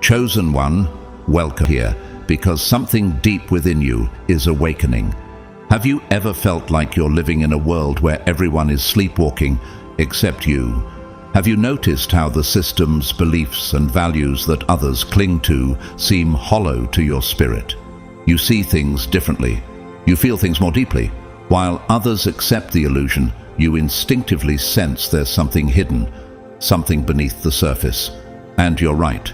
Chosen one, welcome here, because something deep within you is awakening. Have you ever felt like you're living in a world where everyone is sleepwalking except you? Have you noticed how the systems, beliefs, and values that others cling to seem hollow to your spirit? You see things differently. You feel things more deeply. While others accept the illusion, you instinctively sense there's something hidden, something beneath the surface. And you're right,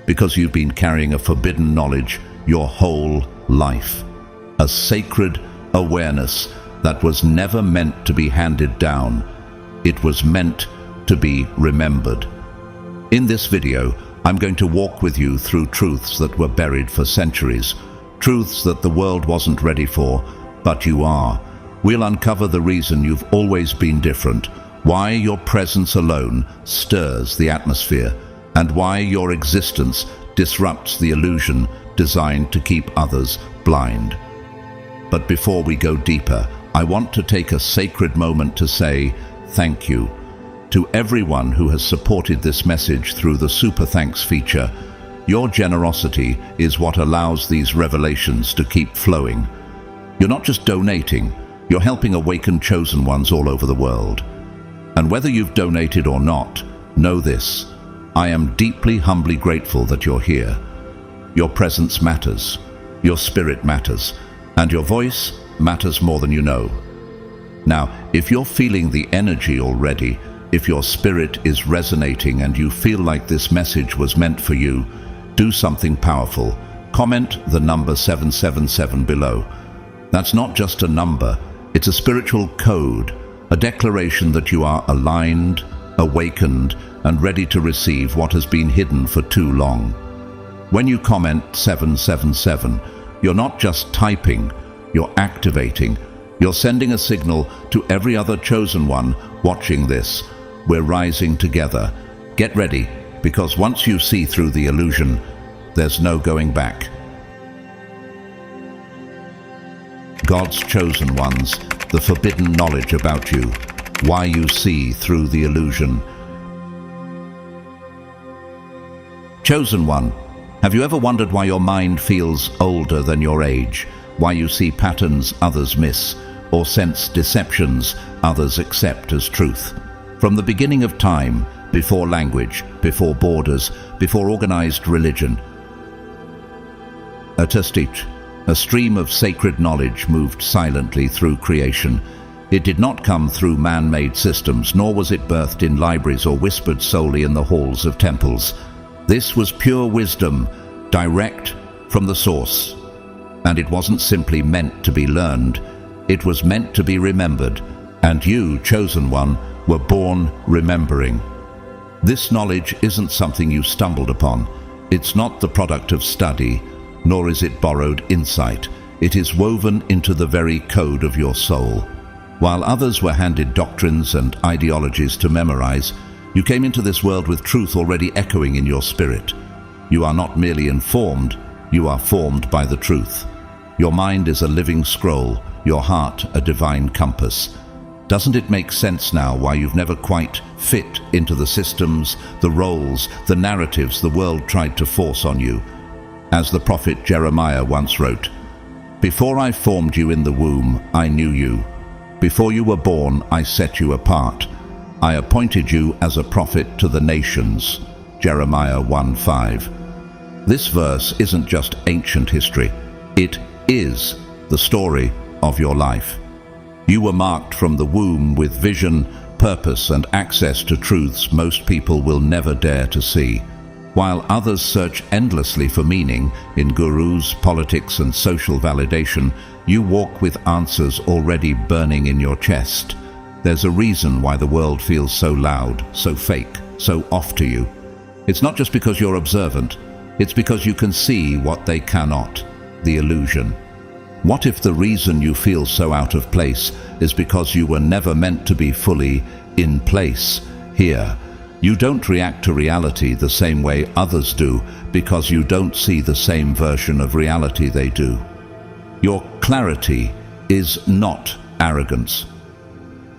because you've been carrying a forbidden knowledge your whole life. A sacred awareness that was never meant to be handed down. It was meant to be remembered. In this video, I'm going to walk with you through truths that were buried for centuries, truths that the world wasn't ready for, but you are. We'll uncover the reason you've always been different, why your presence alone stirs the atmosphere, and why your existence disrupts the illusion designed to keep others blind. But before we go deeper, I want to take a sacred moment to say thank you to everyone who has supported this message through the Super Thanks feature. Your generosity is what allows these revelations to keep flowing. You're not just donating, you're helping awaken chosen ones all over the world. And whether you've donated or not, know this: I am deeply, humbly grateful that you're here. Your presence matters, your spirit matters, and your voice matters more than you know. Now, if you're feeling the energy already, if your spirit is resonating and you feel like this message was meant for you, do something powerful. Comment the number 777 below. That's not just a number, it's a spiritual code, a declaration that you are aligned, awakened, and ready to receive what has been hidden for too long. When you comment 777, you're not just typing, you're activating. You're sending a signal to every other chosen one watching this. We're rising together. Get ready, because once you see through the illusion, there's no going back. God's chosen ones, the forbidden knowledge about you, why you see through the illusion. Chosen one, have you ever wondered why your mind feels older than your age? Why you see patterns others miss, or sense deceptions others accept as truth? From the beginning of time, before language, before borders, before organized religion, a stream of sacred knowledge moved silently through creation. It did not come through man-made systems, nor was it birthed in libraries or whispered solely in the halls of temples. This was pure wisdom, direct from the source. And it wasn't simply meant to be learned, it was meant to be remembered. And you, chosen one, were born remembering. This knowledge isn't something you stumbled upon. It's not the product of study, nor is it borrowed insight. It is woven into the very code of your soul. While others were handed doctrines and ideologies to memorize, you came into this world with truth already echoing in your spirit. You are not merely informed, you are formed by the truth. Your mind is a living scroll, your heart a divine compass. Doesn't it make sense now why you've never quite fit into the systems, the roles, the narratives the world tried to force on you? As the prophet Jeremiah once wrote, "Before I formed you in the womb, I knew you. Before you were born, I set you apart. I appointed you as a prophet to the nations." Jeremiah 1:5. This verse isn't just ancient history. It is the story of your life. You were marked from the womb with vision, purpose, and access to truths most people will never dare to see. While others search endlessly for meaning in gurus, politics, and social validation, you walk with answers already burning in your chest. There's a reason why the world feels so loud, so fake, so off to you. It's not just because you're observant, it's because you can see what they cannot, the illusion. What if the reason you feel so out of place is because you were never meant to be fully in place here? You don't react to reality the same way others do because you don't see the same version of reality they do. Your clarity is not arrogance.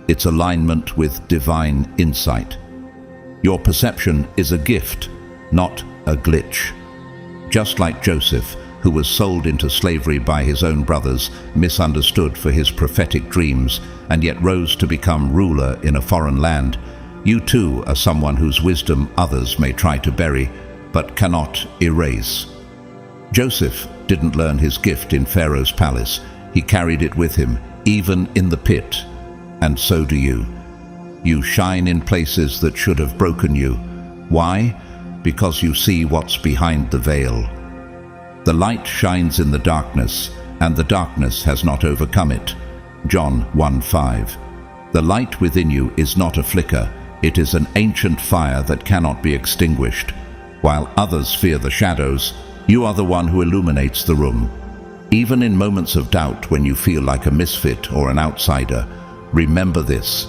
It's alignment with divine insight. Your perception is a gift, not a glitch. Just like Joseph, who was sold into slavery by his own brothers, misunderstood for his prophetic dreams, and yet rose to become ruler in a foreign land, you too are someone whose wisdom others may try to bury, but cannot erase. Joseph didn't learn his gift in Pharaoh's palace. He carried it with him, even in the pit. And so do you. You shine in places that should have broken you. Why? Because you see what's behind the veil. The light shines in the darkness, and the darkness has not overcome it. John 1:5. The light within you is not a flicker. It is an ancient fire that cannot be extinguished. While others fear the shadows, you are the one who illuminates the room. Even in moments of doubt, when you feel like a misfit or an outsider, remember this.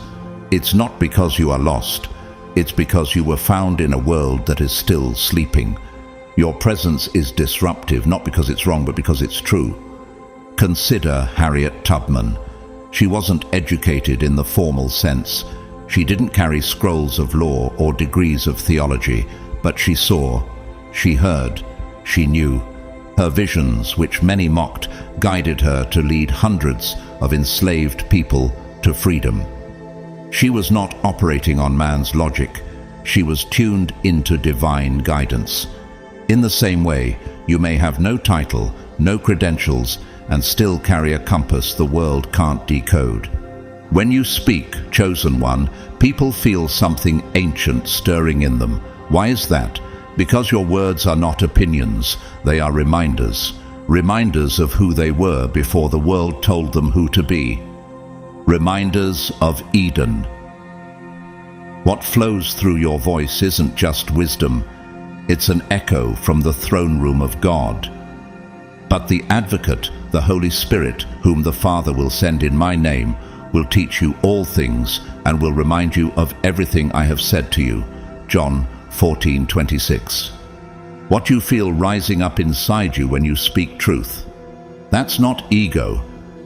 It's not because you are lost. It's because you were found in a world that is still sleeping. Your presence is disruptive, not because it's wrong, but because it's true. Consider Harriet Tubman. She wasn't educated in the formal sense. She didn't carry scrolls of law or degrees of theology, but she saw, she heard, she knew. Her visions, which many mocked, guided her to lead hundreds of enslaved people to freedom. She was not operating on man's logic. She was tuned into divine guidance. In the same way, you may have no title, no credentials, and still carry a compass the world can't decode. When you speak, chosen one, people feel something ancient stirring in them. Why is that? Because your words are not opinions, they are reminders. Reminders of who they were before the world told them who to be. Reminders of Eden. What flows through your voice isn't just wisdom, it's an echo from the throne room of God. But the Advocate, the Holy Spirit, whom the Father will send in my name, will teach you all things and will remind you of everything I have said to you. John 14:26. What you feel rising up inside you when you speak truth, that's not ego,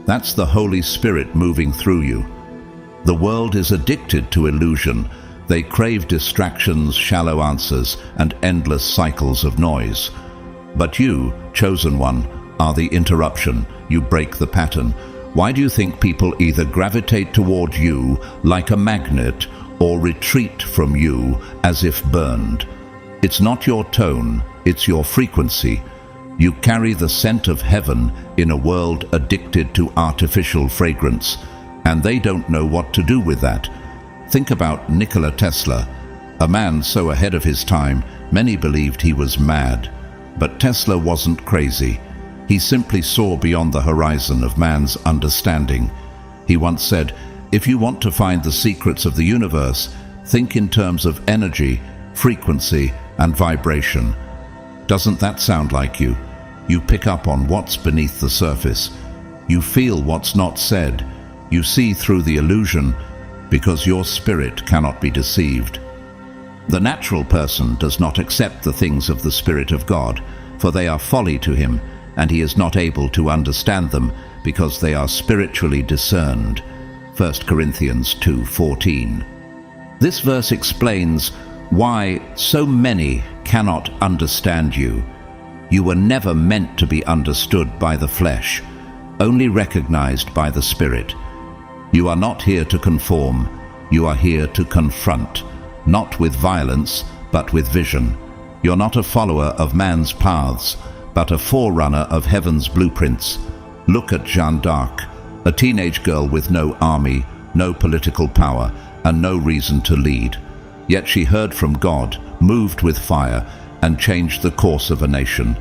that's the Holy Spirit moving through you. The world is addicted to illusion. They crave distractions, shallow answers, and endless cycles of noise. But you, chosen one, are the interruption. You break the pattern. Why do you think people either gravitate toward you like a magnet or retreat from you as if burned? It's not your tone, it's your frequency. You carry the scent of heaven in a world addicted to artificial fragrance, and they don't know what to do with that. Think about Nikola Tesla, a man so ahead of his time, many believed he was mad. But Tesla wasn't crazy. He simply saw beyond the horizon of man's understanding. He once said, "If you want to find the secrets of the universe, think in terms of energy, frequency, and vibration." Doesn't that sound like you? You pick up on what's beneath the surface. You feel what's not said. You see through the illusion because your spirit cannot be deceived. The natural person does not accept the things of the Spirit of God, for they are folly to him, and he is not able to understand them because they are spiritually discerned. 1 Corinthians 2:14. This verse explains why so many cannot understand you. You were never meant to be understood by the flesh, only recognized by the Spirit. You are not here to conform, you are here to confront, not with violence, but with vision. You're not a follower of man's paths, but a forerunner of heaven's blueprints. Look at Jeanne d'Arc, a teenage girl with no army, no political power, and no reason to lead. Yet she heard from God, moved with fire, and changed the course of a nation.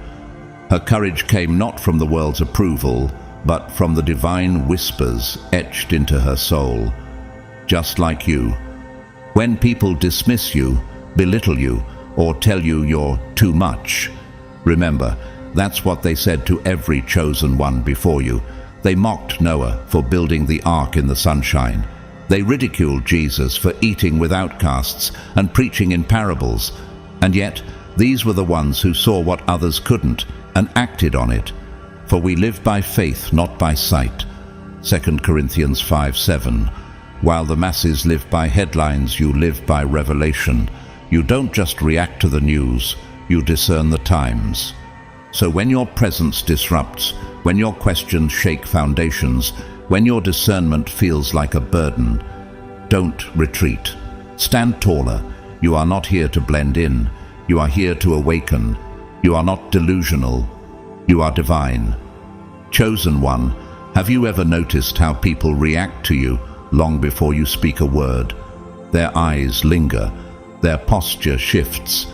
Her courage came not from the world's approval, but from the divine whispers etched into her soul. Just like you. When people dismiss you, belittle you, or tell you you're too much, remember, that's what they said to every chosen one before you. They mocked Noah for building the ark in the sunshine. They ridiculed Jesus for eating with outcasts and preaching in parables. And yet, these were the ones who saw what others couldn't and acted on it. For we live by faith, not by sight. 2 Corinthians 5:7. While the masses live by headlines, you live by revelation. You don't just react to the news, you discern the times. So when your presence disrupts, when your questions shake foundations, when your discernment feels like a burden, don't retreat. Stand taller. You are not here to blend in. You are here to awaken. You are not delusional. You are divine. Chosen one, have you ever noticed how people react to you long before you speak a word? Their eyes linger. Their posture shifts.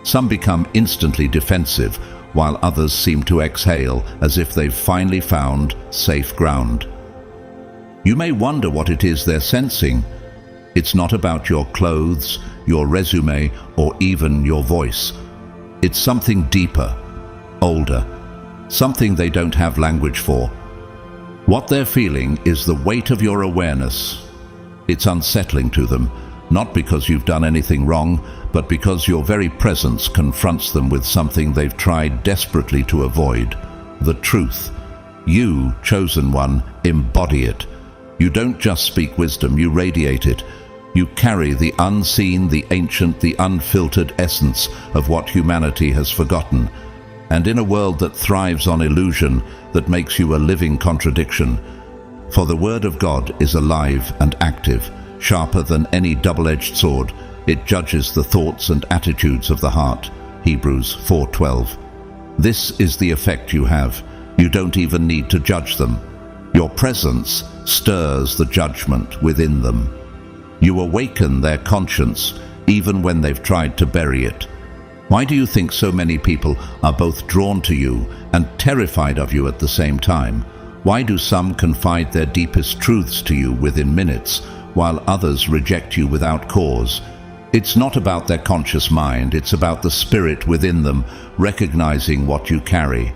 Some become instantly defensive, while others seem to exhale as if they've finally found safe ground. You may wonder what it is they're sensing. It's not about your clothes, your resume, or even your voice. It's something deeper, older, something they don't have language for. What they're feeling is the weight of your awareness. It's unsettling to them, not because you've done anything wrong, but because your very presence confronts them with something they've tried desperately to avoid: the truth. You, chosen one, embody it. You don't just speak wisdom, you radiate it. You carry the unseen, the ancient, the unfiltered essence of what humanity has forgotten. And in a world that thrives on illusion, that makes you a living contradiction. For the Word of God is alive and active, sharper than any double-edged sword. It judges the thoughts and attitudes of the heart. Hebrews 4:12. This is the effect you have. You don't even need to judge them. Your presence stirs the judgment within them. You awaken their conscience even when they've tried to bury it. Why do you think so many people are both drawn to you and terrified of you at the same time? Why do some confide their deepest truths to you within minutes, while others reject you without cause? It's not about their conscious mind, it's about the spirit within them recognizing what you carry.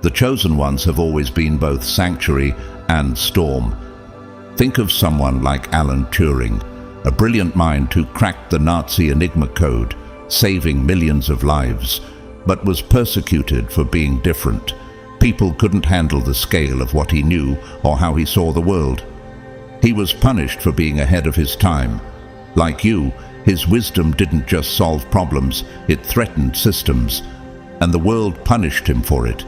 The chosen ones have always been both sanctuary and storm. Think of someone like Alan Turing, a brilliant mind who cracked the Nazi Enigma code, saving millions of lives, but was persecuted for being different. People couldn't handle the scale of what he knew or how he saw the world. He was punished for being ahead of his time. Like you, his wisdom didn't just solve problems, it threatened systems, and the world punished him for it.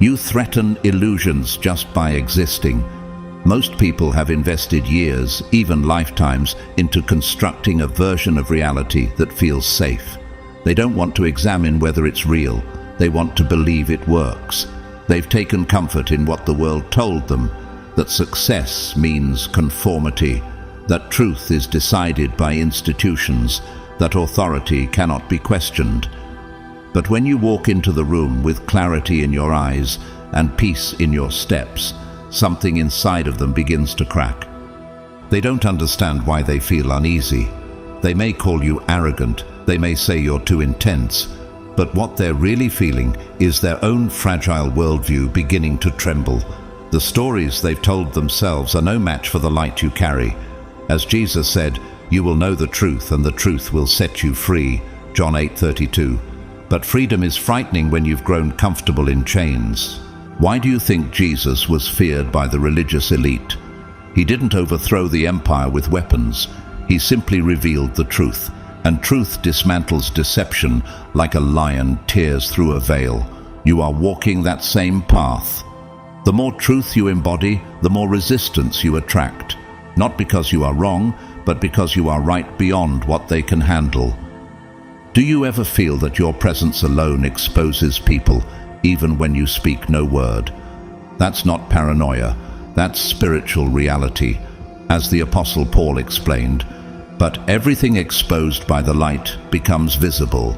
You threaten illusions just by existing. Most people have invested years, even lifetimes, into constructing a version of reality that feels safe. They don't want to examine whether it's real. They want to believe it works. They've taken comfort in what the world told them, that success means conformity, that truth is decided by institutions, that authority cannot be questioned. But when you walk into the room with clarity in your eyes and peace in your steps, something inside of them begins to crack. They don't understand why they feel uneasy. They may call you arrogant, they may say you're too intense, but what they're really feeling is their own fragile worldview beginning to tremble. The stories they've told themselves are no match for the light you carry. As Jesus said, "You will know the truth, and the truth will set you free," John 8:32. But freedom is frightening when you've grown comfortable in chains. Why do you think Jesus was feared by the religious elite? He didn't overthrow the empire with weapons. He simply revealed the truth, and truth dismantles deception like a lion tears through a veil. You are walking that same path. The more truth you embody, the more resistance you attract. Not because you are wrong, but because you are right beyond what they can handle. Do you ever feel that your presence alone exposes people, even when you speak no word? That's not paranoia, that's spiritual reality. As the Apostle Paul explained, "But everything exposed by the light becomes visible,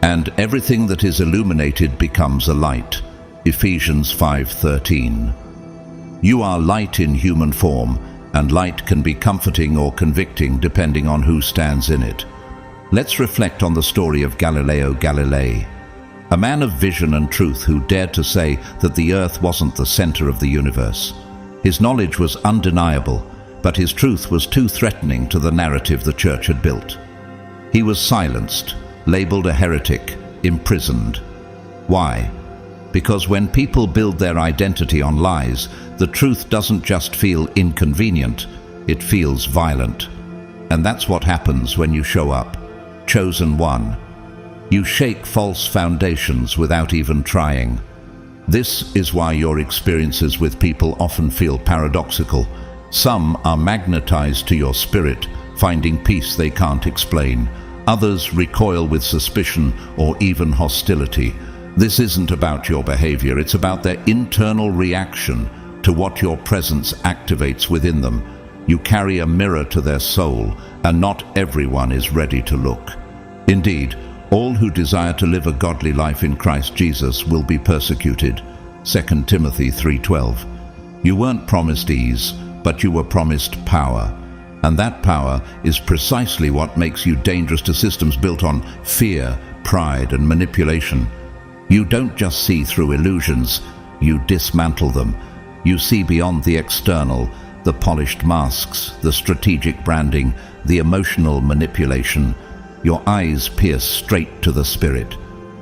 and everything that is illuminated becomes a light." Ephesians 5:13. You are light in human form, and light can be comforting or convicting depending on who stands in it. Let's reflect on the story of Galileo Galilei, a man of vision and truth who dared to say that the earth wasn't the center of the universe. His knowledge was undeniable, but his truth was too threatening to the narrative the church had built. He was silenced, labeled a heretic, imprisoned. Why? Because when people build their identity on lies, the truth doesn't just feel inconvenient, it feels violent. And that's what happens when you show up, chosen one. You shake false foundations without even trying. This is why your experiences with people often feel paradoxical. Some are magnetized to your spirit, finding peace they can't explain. Others recoil with suspicion or even hostility. This isn't about your behavior, it's about their internal reaction to what your presence activates within them. You carry a mirror to their soul, and not everyone is ready to look. Indeed, all who desire to live a godly life in Christ Jesus will be persecuted. 2 Timothy 3:12. You weren't promised ease, but you were promised power. And that power is precisely what makes you dangerous to systems built on fear, pride, and manipulation. You don't just see through illusions, you dismantle them. You see beyond the external, the polished masks, the strategic branding, the emotional manipulation. Your eyes pierce straight to the spirit.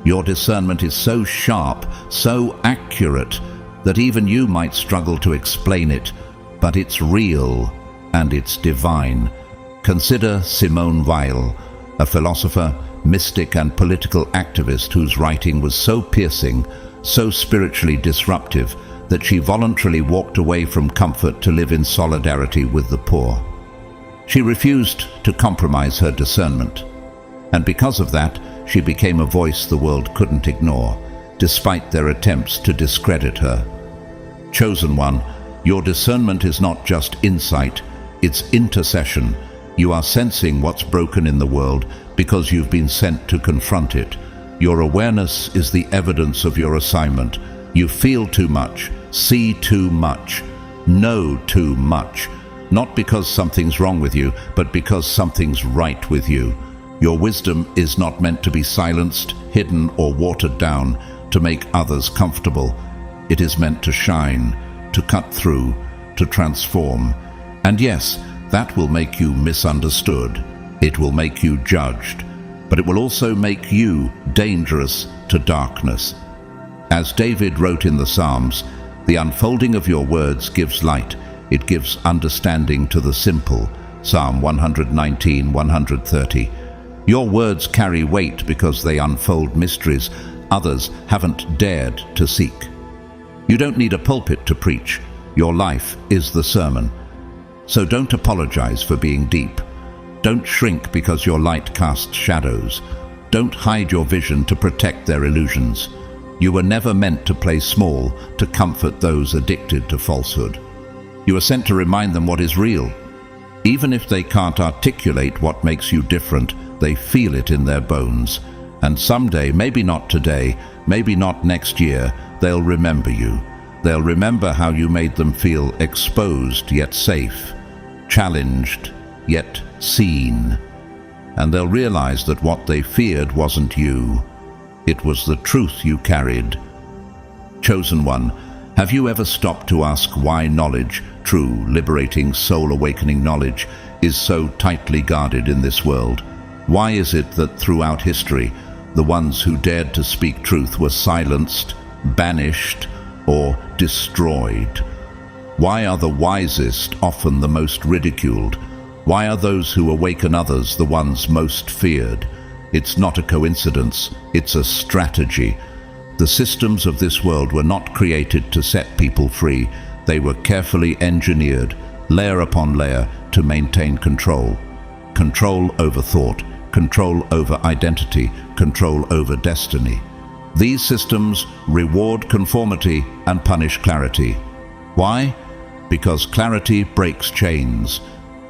Your discernment is so sharp, so accurate, that even you might struggle to explain it, but it's real and it's divine. Consider Simone Weil, a philosopher, mystic and political activist whose writing was so piercing, so spiritually disruptive, that she voluntarily walked away from comfort to live in solidarity with the poor. She refused to compromise her discernment, and because of that, she became a voice the world couldn't ignore, despite their attempts to discredit her. Chosen one, your discernment is not just insight, it's intercession. You are sensing what's broken in the world because you've been sent to confront it. Your awareness is the evidence of your assignment. You feel too much, see too much, know too much, not because something's wrong with you, but because something's right with you. Your wisdom is not meant to be silenced, hidden, or watered down to make others comfortable. It is meant to shine, to cut through, to transform. And yes, that will make you misunderstood. It will make you judged, but it will also make you dangerous to darkness. As David wrote in the Psalms, the unfolding of your words gives light. It gives understanding to the simple. Psalm 119, 130. Your words carry weight because they unfold mysteries others haven't dared to seek. You don't need a pulpit to preach. Your life is the sermon. So don't apologize for being deep. Don't shrink because your light casts shadows. Don't hide your vision to protect their illusions. You were never meant to play small to comfort those addicted to falsehood. You are sent to remind them what is real. Even if they can't articulate what makes you different, they feel it in their bones. And someday, maybe not today, maybe not next year, they'll remember you. They'll remember how you made them feel exposed yet safe, challenged yet seen. And they'll realize that what they feared wasn't you. It was the truth you carried. Chosen one, have you ever stopped to ask why knowledge, true, liberating, soul-awakening knowledge, is so tightly guarded in this world? Why is it that throughout history, the ones who dared to speak truth were silenced, banished, or destroyed? Why are the wisest often the most ridiculed? Why are those who awaken others the ones most feared? It's not a coincidence, it's a strategy. The systems of this world were not created to set people free. They were carefully engineered, layer upon layer, to maintain control. Control over thought, control over identity, control over destiny. These systems reward conformity and punish clarity. Why? Because clarity breaks chains.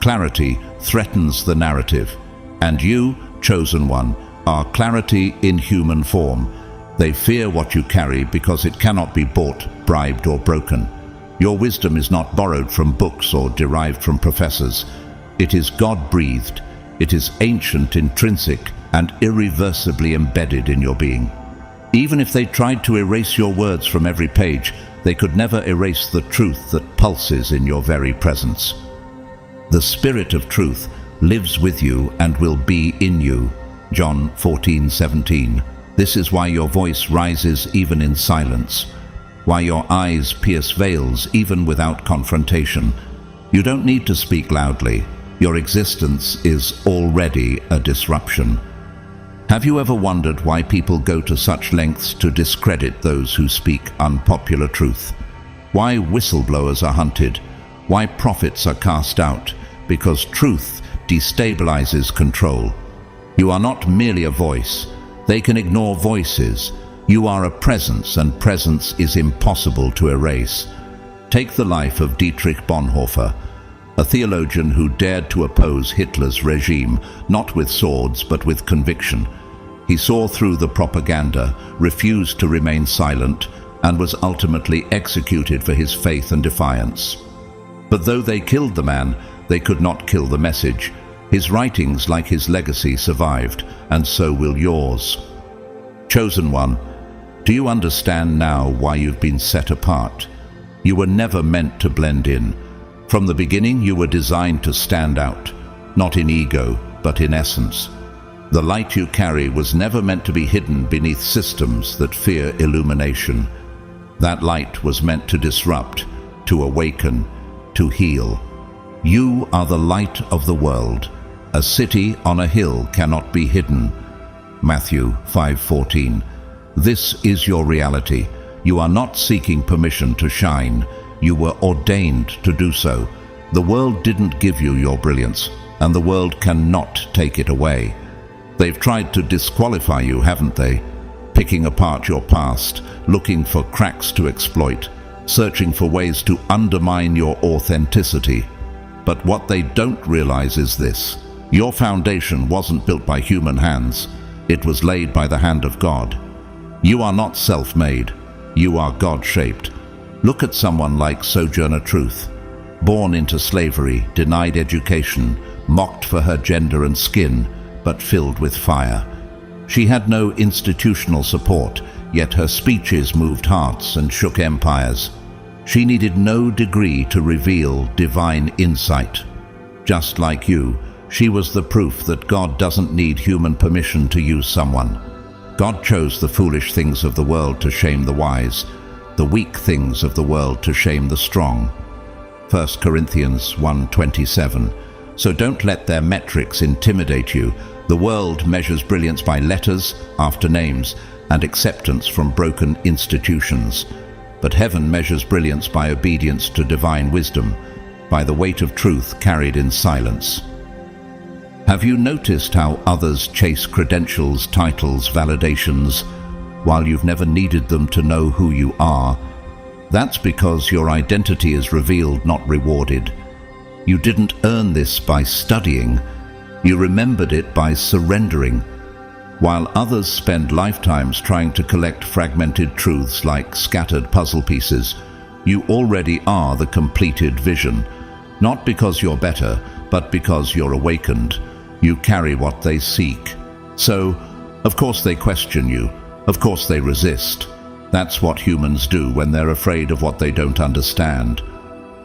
Clarity threatens the narrative. And you, chosen one, are clarity in human form. They fear what you carry because it cannot be bought, bribed, or broken. Your wisdom is not borrowed from books or derived from professors. It is God-breathed. It is ancient, intrinsic, and irreversibly embedded in your being. Even if they tried to erase your words from every page, they could never erase the truth that pulses in your very presence. The Spirit of truth lives with you and will be in you. John 14:17. This is why your voice rises even in silence, why your eyes pierce veils even without confrontation. You don't need to speak loudly. Your existence is already a disruption. Have you ever wondered why people go to such lengths to discredit those who speak unpopular truth? Why whistleblowers are hunted? Why prophets are cast out? Because truth destabilizes control. You are not merely a voice. They can ignore voices. You are a presence, and presence is impossible to erase. Take the life of Dietrich Bonhoeffer, a theologian who dared to oppose Hitler's regime, not with swords but with conviction. He saw through the propaganda, refused to remain silent, and was ultimately executed for his faith and defiance. But though they killed the man, they could not kill the message. His writings, like his legacy, survived, and so will yours. Chosen one, do you understand now why you've been set apart? You were never meant to blend in. From the beginning, you were designed to stand out, not in ego, but in essence. The light you carry was never meant to be hidden beneath systems that fear illumination. That light was meant to disrupt, to awaken, to heal. You are the light of the world. A city on a hill cannot be hidden. Matthew 5:14. This is your reality. You are not seeking permission to shine. You were ordained to do so. The world didn't give you your brilliance, and the world cannot take it away. They've tried to disqualify you, haven't they? Picking apart your past, looking for cracks to exploit, searching for ways to undermine your authenticity. But what they don't realize is this: your foundation wasn't built by human hands. It was laid by the hand of God. You are not self-made. You are God-shaped. Look at someone like Sojourner Truth. Born into slavery, denied education, mocked for her gender and skin, but filled with fire. She had no institutional support, yet her speeches moved hearts and shook empires. She needed no degree to reveal divine insight. Just like you, she was the proof that God doesn't need human permission to use someone. God chose the foolish things of the world to shame the wise, the weak things of the world to shame the strong. 1 Corinthians 1:27. So don't let their metrics intimidate you. The world measures brilliance by letters, after names, and acceptance from broken institutions. But heaven measures brilliance by obedience to divine wisdom, by the weight of truth carried in silence. Have you noticed how others chase credentials, titles, validations, while you've never needed them to know who you are? That's because your identity is revealed, not rewarded. You didn't earn this by studying. You remembered it by surrendering. While others spend lifetimes trying to collect fragmented truths like scattered puzzle pieces, you already are the completed vision. Not because you're better, but because you're awakened. You carry what they seek. So, of course they question you. Of course they resist. That's what humans do when they're afraid of what they don't understand.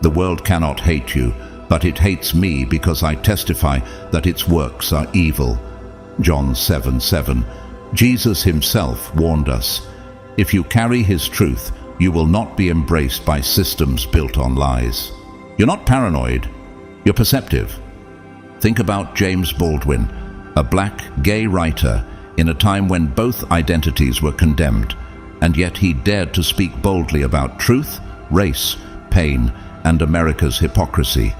The world cannot hate you, but it hates me because I testify that its works are evil. John 7:7. Jesus himself warned us, if you carry his truth, you will not be embraced by systems built on lies. You're not paranoid, you're perceptive. Think about James Baldwin, a black, gay writer in a time when both identities were condemned, and yet he dared to speak boldly about truth, race, pain, and America's hypocrisy.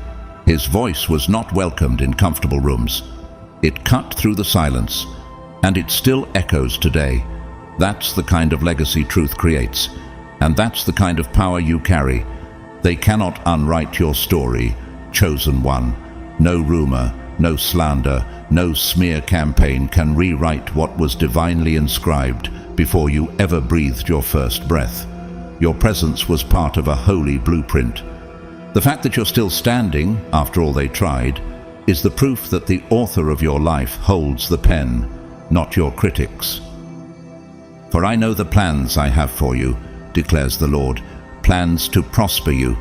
His voice was not welcomed in comfortable rooms. It cut through the silence, and it still echoes today. That's the kind of legacy truth creates, and that's the kind of power you carry. They cannot unwrite your story, chosen one. No rumor, no slander, no smear campaign can rewrite what was divinely inscribed before you ever breathed your first breath. Your presence was part of a holy blueprint. The fact that you're still standing, after all they tried, is the proof that the author of your life holds the pen, not your critics. For I know the plans I have for you, declares the Lord, plans to prosper you,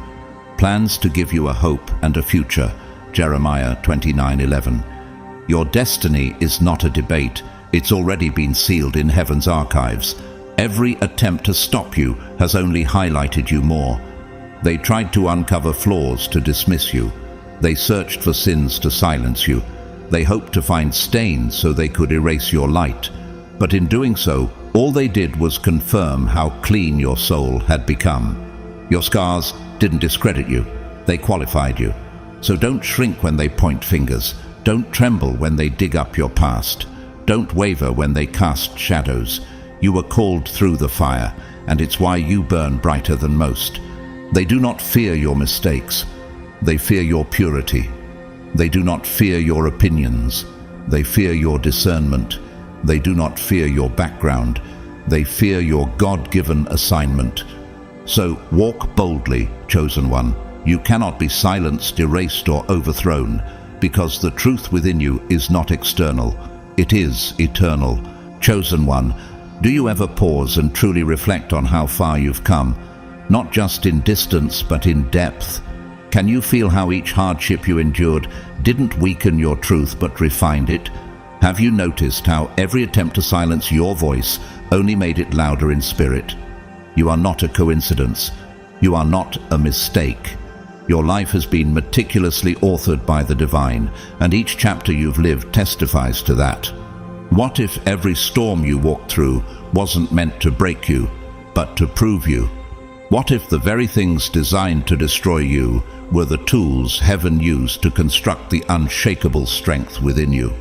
plans to give you a hope and a future. Jeremiah 29:11. Your destiny is not a debate. It's already been sealed in heaven's archives. Every attempt to stop you has only highlighted you more. They tried to uncover flaws to dismiss you. They searched for sins to silence you. They hoped to find stains so they could erase your light. But in doing so, all they did was confirm how clean your soul had become. Your scars didn't discredit you, they qualified you. So don't shrink when they point fingers. Don't tremble when they dig up your past. Don't waver when they cast shadows. You were called through the fire, and it's why you burn brighter than most. They do not fear your mistakes. They fear your purity. They do not fear your opinions. They fear your discernment. They do not fear your background. They fear your God-given assignment. So walk boldly, chosen one. You cannot be silenced, erased, or overthrown, because the truth within you is not external. It is eternal. Chosen one, do you ever pause and truly reflect on how far you've come? Not just in distance, but in depth. Can you feel how each hardship you endured didn't weaken your truth but refined it? Have you noticed how every attempt to silence your voice only made it louder in spirit? You are not a coincidence. You are not a mistake. Your life has been meticulously authored by the divine, and each chapter you've lived testifies to that. What if every storm you walked through wasn't meant to break you, but to prove you? What if the very things designed to destroy you were the tools heaven used to construct the unshakable strength within you?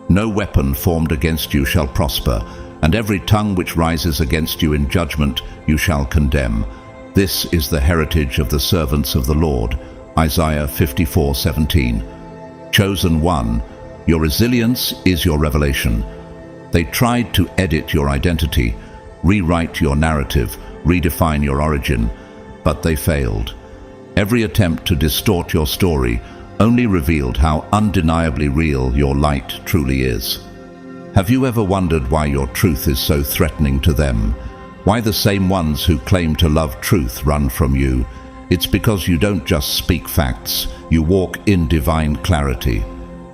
No weapon formed against you shall prosper, and every tongue which rises against you in judgment you shall condemn. This is the heritage of the servants of the Lord. Isaiah 54:17. Chosen one, your resilience is your revelation. They tried to edit your identity, rewrite your narrative, redefine your origin, but they failed. Every attempt to distort your story only revealed how undeniably real your light truly is. Have you ever wondered why your truth is so threatening to them? Why the same ones who claim to love truth run from you? It's because you don't just speak facts, you walk in divine clarity.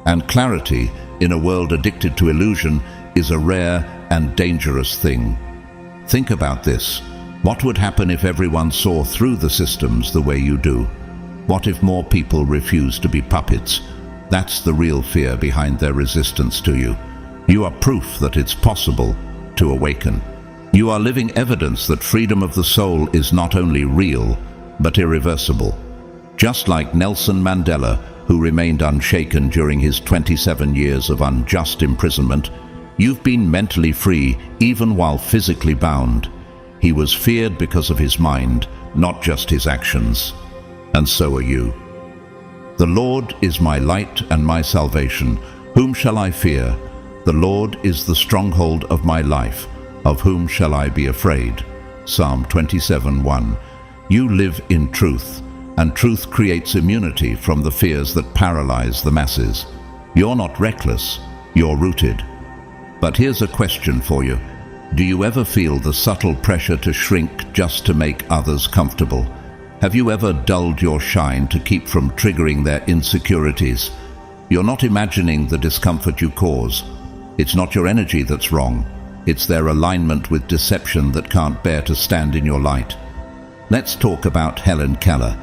And clarity, in a world addicted to illusion, is a rare and dangerous thing. Think about this. What would happen if everyone saw through the systems the way you do? What if more people refused to be puppets? That's the real fear behind their resistance to you. You are proof that it's possible to awaken. You are living evidence that freedom of the soul is not only real, but irreversible. Just like Nelson Mandela, who remained unshaken during his 27 years of unjust imprisonment, you've been mentally free even while physically bound. He was feared because of his mind, not just his actions. And so are you. The Lord is my light and my salvation. Whom shall I fear? The Lord is the stronghold of my life. Of whom shall I be afraid? Psalm 27:1. You live in truth, and truth creates immunity from the fears that paralyze the masses. You're not reckless, you're rooted. But here's a question for you. Do you ever feel the subtle pressure to shrink just to make others comfortable? Have you ever dulled your shine to keep from triggering their insecurities? You're not imagining the discomfort you cause. It's not your energy that's wrong. It's their alignment with deception that can't bear to stand in your light. Let's talk about Helen Keller.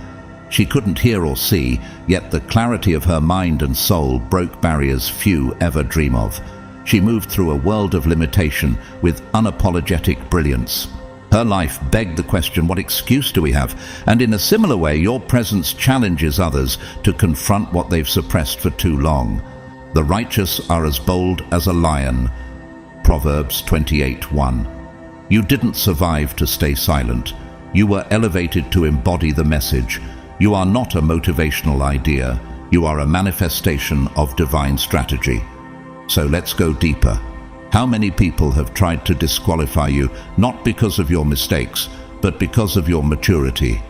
She couldn't hear or see, yet the clarity of her mind and soul broke barriers few ever dream of. She moved through a world of limitation with unapologetic brilliance. Her life begged the question, what excuse do we have? And in a similar way, your presence challenges others to confront what they've suppressed for too long. The righteous are as bold as a lion. Proverbs 28:1. You didn't survive to stay silent. You were elevated to embody the message. You are not a motivational idea. You are a manifestation of divine strategy. So let's go deeper. How many people have tried to disqualify you, not because of your mistakes, but because of your maturity?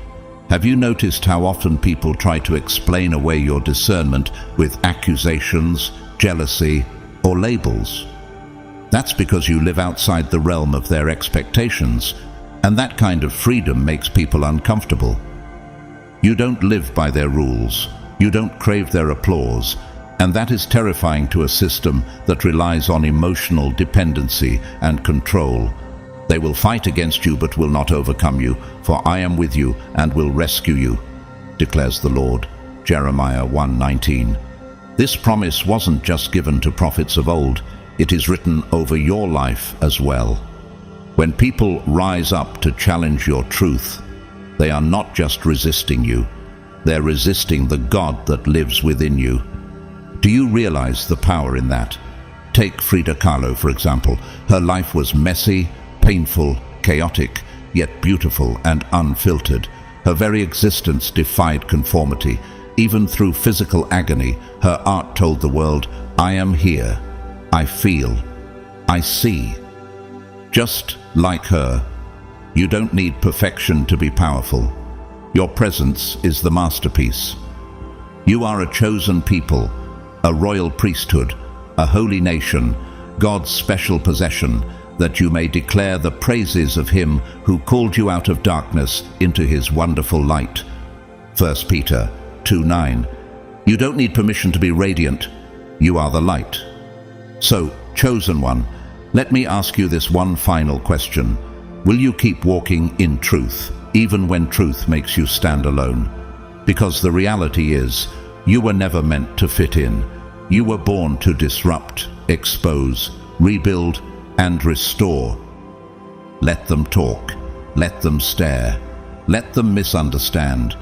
Have you noticed how often people try to explain away your discernment with accusations, jealousy, or labels? That's because you live outside the realm of their expectations, and that kind of freedom makes people uncomfortable. You don't live by their rules. You don't crave their applause, and that is terrifying to a system that relies on emotional dependency and control. They will fight against you but will not overcome you, for I am with you and will rescue you, declares the Lord. Jeremiah 1:19. This promise wasn't just given to prophets of old, it is written over your life as well. When people rise up to challenge your truth, they are not just resisting you, they're resisting the God that lives within you. Do you realize the power in that? Take Frida Kahlo, for example. Her life was messy, painful, chaotic, yet beautiful and unfiltered. Her very existence defied conformity. Even through physical agony, her art told the world, I am here, I feel, I see. Just like her, you don't need perfection to be powerful. Your presence is the masterpiece. You are a chosen people, a royal priesthood, a holy nation, God's special possession, that you may declare the praises of Him who called you out of darkness into His wonderful light. 1 Peter 2:9. You don't need permission to be radiant. You are the light. So, chosen one, let me ask you this one final question. Will you keep walking in truth, even when truth makes you stand alone? Because the reality is, you were never meant to fit in. You were born to disrupt, expose, rebuild, and restore. Let them talk. Let them stare. Let them misunderstand.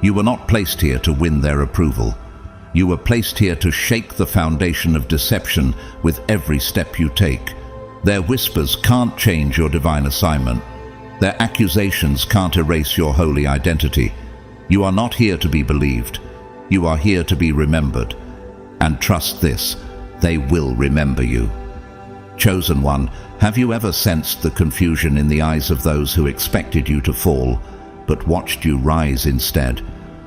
You were not placed here to win their approval. You were placed here to shake the foundation of deception with every step you take. Their whispers can't change your divine assignment. Their accusations can't erase your holy identity. You are not here to be believed. You are here to be remembered. And trust this, they will remember you. Chosen one, have you ever sensed the confusion in the eyes of those who expected you to fall, but watched you rise instead?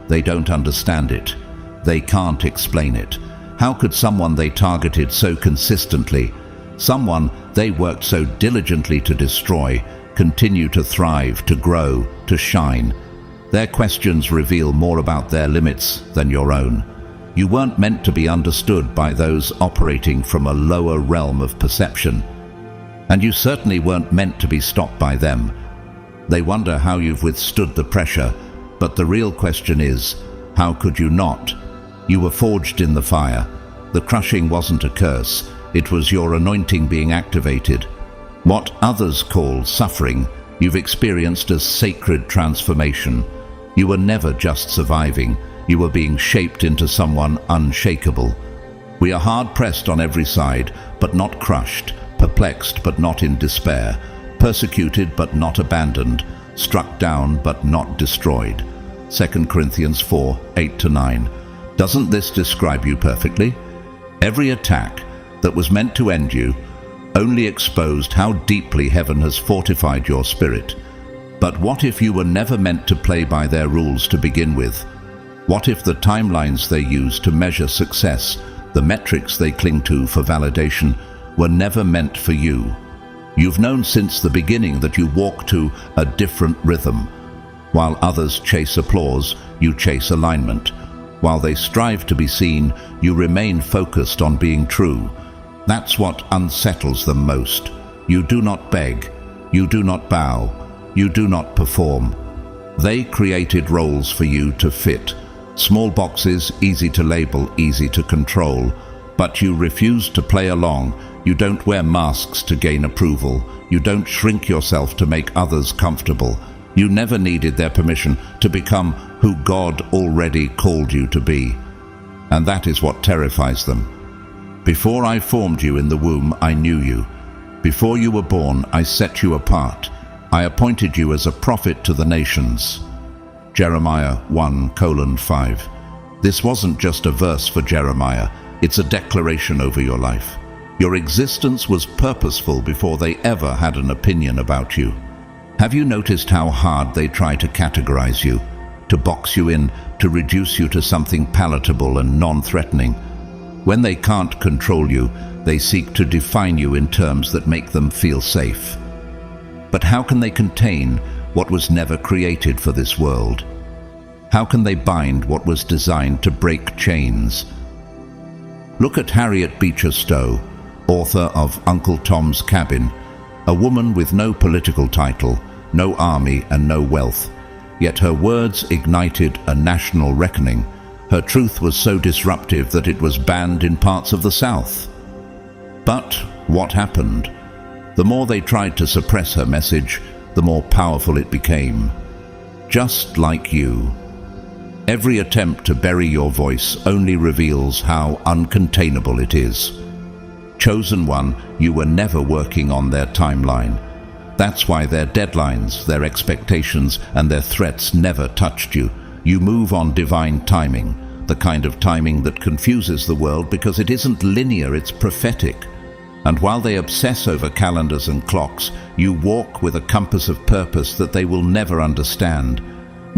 They don't understand it. They can't explain it. How could someone they targeted so consistently, someone they worked so diligently to destroy, continue to thrive, to grow, to shine? Their questions reveal more about their limits than your own. You weren't meant to be understood by those operating from a lower realm of perception. And you certainly weren't meant to be stopped by them. They wonder how you've withstood the pressure, but the real question is, how could you not? You were forged in the fire. The crushing wasn't a curse, it was your anointing being activated. What others call suffering, you've experienced as sacred transformation. You were never just surviving, you were being shaped into someone unshakable. We are hard-pressed on every side, but not crushed, perplexed but not in despair, persecuted but not abandoned, struck down but not destroyed. 2 Corinthians 4:8-9. Doesn't this describe you perfectly? Every attack that was meant to end you only exposed how deeply heaven has fortified your spirit. But what if you were never meant to play by their rules to begin with? What if the timelines they use to measure success, the metrics they cling to for validation, were never meant for you? You've known since the beginning that you walk to a different rhythm. While others chase applause, you chase alignment. While they strive to be seen, you remain focused on being true. That's what unsettles them most. You do not beg, you do not bow, you do not perform. They created roles for you to fit. Small boxes, easy to label, easy to control. But you refuse to play along. You don't wear masks to gain approval. You don't shrink yourself to make others comfortable. You never needed their permission to become who God already called you to be. And that is what terrifies them. Before I formed you in the womb, I knew you. Before you were born, I set you apart. I appointed you as a prophet to the nations. Jeremiah 1:5. This wasn't just a verse for Jeremiah, it's a declaration over your life. Your existence was purposeful before they ever had an opinion about you. Have you noticed how hard they try to categorize you, to box you in, to reduce you to something palatable and non-threatening? When they can't control you, they seek to define you in terms that make them feel safe. But how can they contain what was never created for this world? How can they bind what was designed to break chains? Look at Harriet Beecher Stowe, author of Uncle Tom's Cabin, a woman with no political title, no army and no wealth. Yet her words ignited a national reckoning. Her truth was so disruptive that it was banned in parts of the South. But what happened? The more they tried to suppress her message, the more powerful it became. Just like you. Every attempt to bury your voice only reveals how uncontainable it is. Chosen one, you were never working on their timeline. That's why their deadlines, their expectations, and their threats never touched you. You move on divine timing, the kind of timing that confuses the world because it isn't linear, it's prophetic. And while they obsess over calendars and clocks, you walk with a compass of purpose that they will never understand.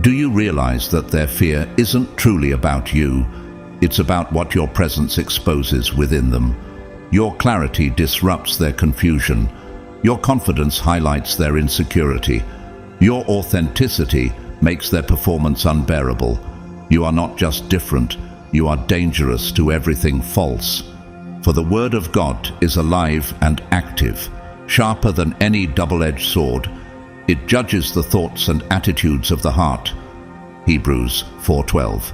Do you realize that their fear isn't truly about you? It's about what your presence exposes within them. Your clarity disrupts their confusion. Your confidence highlights their insecurity. Your authenticity makes their performance unbearable. You are not just different, you are dangerous to everything false. For the Word of God is alive and active, sharper than any double-edged sword. It judges the thoughts and attitudes of the heart. Hebrews 4:12.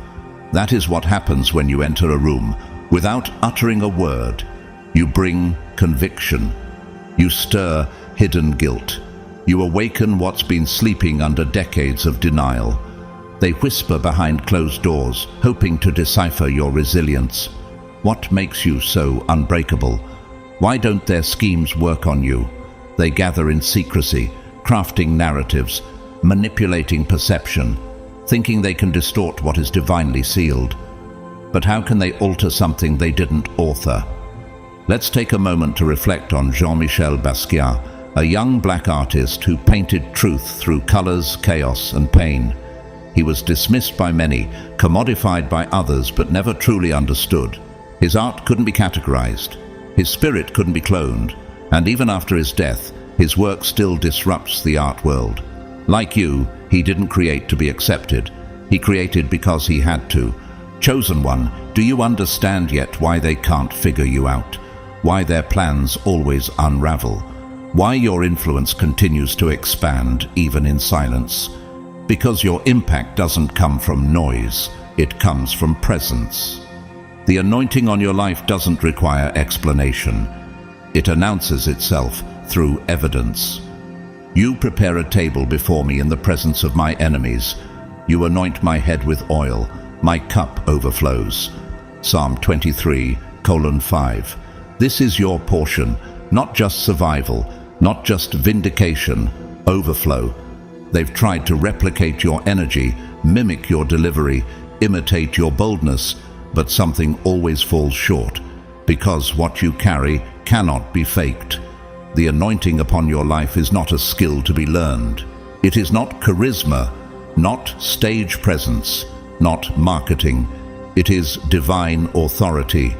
That is what happens when you enter a room. Without uttering a word, you bring conviction. You stir hidden guilt. You awaken what's been sleeping under decades of denial. They whisper behind closed doors, hoping to decipher your resilience. What makes you so unbreakable? Why don't their schemes work on you? They gather in secrecy, crafting narratives, manipulating perception, thinking they can distort what is divinely sealed. But how can they alter something they didn't author? Let's take a moment to reflect on Jean-Michel Basquiat, a young black artist who painted truth through colors, chaos, and pain. He was dismissed by many, commodified by others, but never truly understood. His art couldn't be categorized. His spirit couldn't be cloned. And even after his death, his work still disrupts the art world. Like you, he didn't create to be accepted. He created because he had to. Chosen one, do you understand yet why they can't figure you out? Why their plans always unravel? Why your influence continues to expand even in silence? Because your impact doesn't come from noise, it comes from presence. The anointing on your life doesn't require explanation. It announces itself through evidence. You prepare a table before me in the presence of my enemies. You anoint my head with oil. My cup overflows. Psalm 23:5. This is your portion, not just survival, not just vindication, overflow. They've tried to replicate your energy, mimic your delivery, imitate your boldness, but something always falls short, because what you carry cannot be faked. The anointing upon your life is not a skill to be learned. It is not charisma, not stage presence, not marketing. It is divine authority.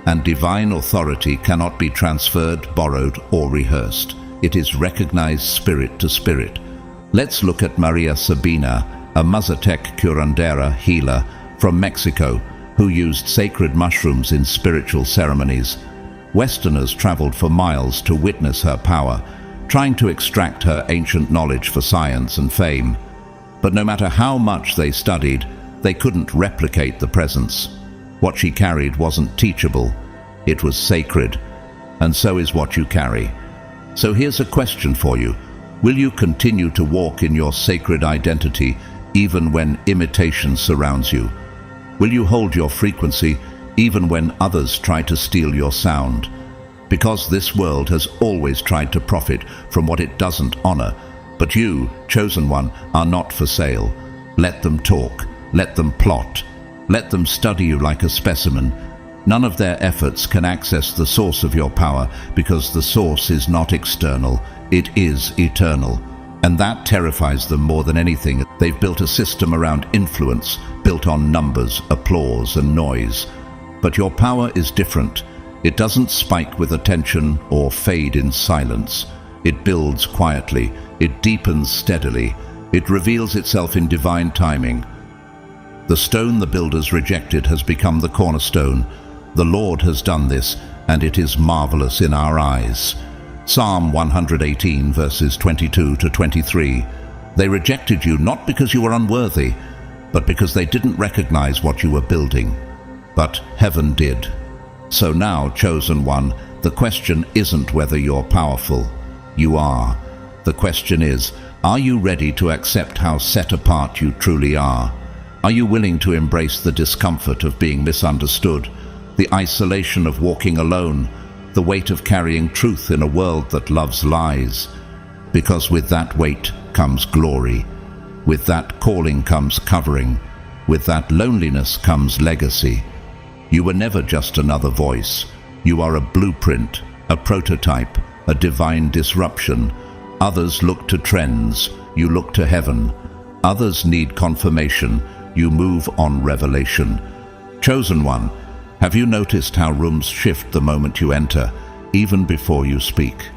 And divine authority cannot be transferred, borrowed, or rehearsed. It is recognized spirit to spirit. Let's look at Maria Sabina, a Mazatec curandera healer from Mexico, who used sacred mushrooms in spiritual ceremonies. Westerners traveled for miles to witness her power, trying to extract her ancient knowledge for science and fame. But no matter how much they studied, they couldn't replicate the presence. What she carried wasn't teachable, it was sacred, and so is what you carry. So here's a question for you. Will you continue to walk in your sacred identity even when imitation surrounds you? Will you hold your frequency even when others try to steal your sound? Because this world has always tried to profit from what it doesn't honor. But you, chosen one, are not for sale. Let them talk. Let them plot. Let them study you like a specimen. None of their efforts can access the source of your power, because the source is not external, it is eternal. And that terrifies them more than anything. They've built a system around influence, built on numbers, applause, and noise. But your power is different. It doesn't spike with attention or fade in silence. It builds quietly. It deepens steadily. It reveals itself in divine timing. The stone the builders rejected has become the cornerstone. The Lord has done this, and it is marvelous in our eyes. Psalm 118, verses 22 to 23. They rejected you not because you were unworthy, but because they didn't recognize what you were building. But heaven did. So now, chosen one, the question isn't whether you're powerful. You are. The question is, are you ready to accept how set apart you truly are? Are you willing to embrace the discomfort of being misunderstood, the isolation of walking alone, the weight of carrying truth in a world that loves lies? Because with that weight comes glory. With that calling comes covering. With that loneliness comes legacy. You were never just another voice. You are a blueprint, a prototype, a divine disruption. Others look to trends, you look to heaven. Others need confirmation, you move on revelation. Chosen one, have you noticed how rooms shift the moment you enter, even before you speak?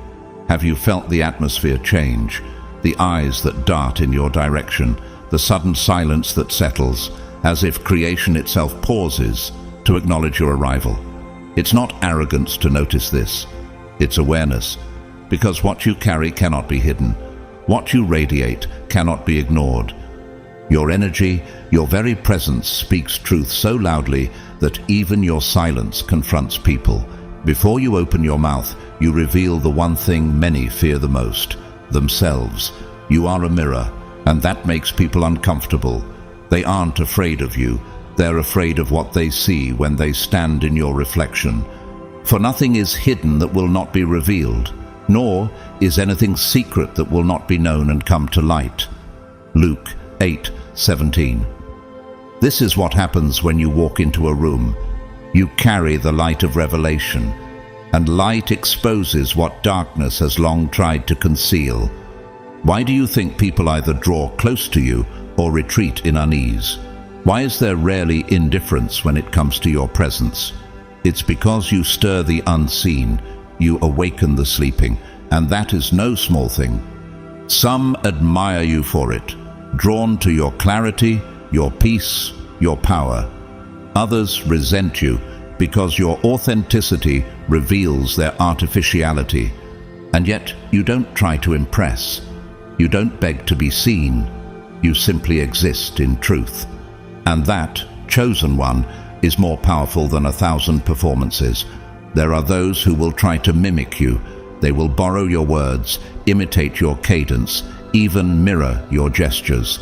Have you felt the atmosphere change, the eyes that dart in your direction, the sudden silence that settles, as if creation itself pauses to acknowledge your arrival? It's not arrogance to notice this, it's awareness, because what you carry cannot be hidden. What you radiate cannot be ignored. Your energy, your very presence speaks truth so loudly that even your silence confronts people. Before you open your mouth, you reveal the one thing many fear the most, themselves. You are a mirror, and that makes people uncomfortable. They aren't afraid of you. They're afraid of what they see when they stand in your reflection. For nothing is hidden that will not be revealed, nor is anything secret that will not be known and come to light. Luke 8:17. This is what happens when you walk into a room. You carry the light of revelation, and light exposes what darkness has long tried to conceal. Why do you think people either draw close to you or retreat in unease? Why is there rarely indifference when it comes to your presence? It's because you stir the unseen, you awaken the sleeping, and that is no small thing. Some admire you for it, drawn to your clarity, your peace, your power. Others resent you because your authenticity reveals their artificiality. And yet you don't try to impress. You don't beg to be seen. You simply exist in truth. And that, chosen one, is more powerful than 1,000 performances. There are those who will try to mimic you. They will borrow your words, imitate your cadence, even mirror your gestures.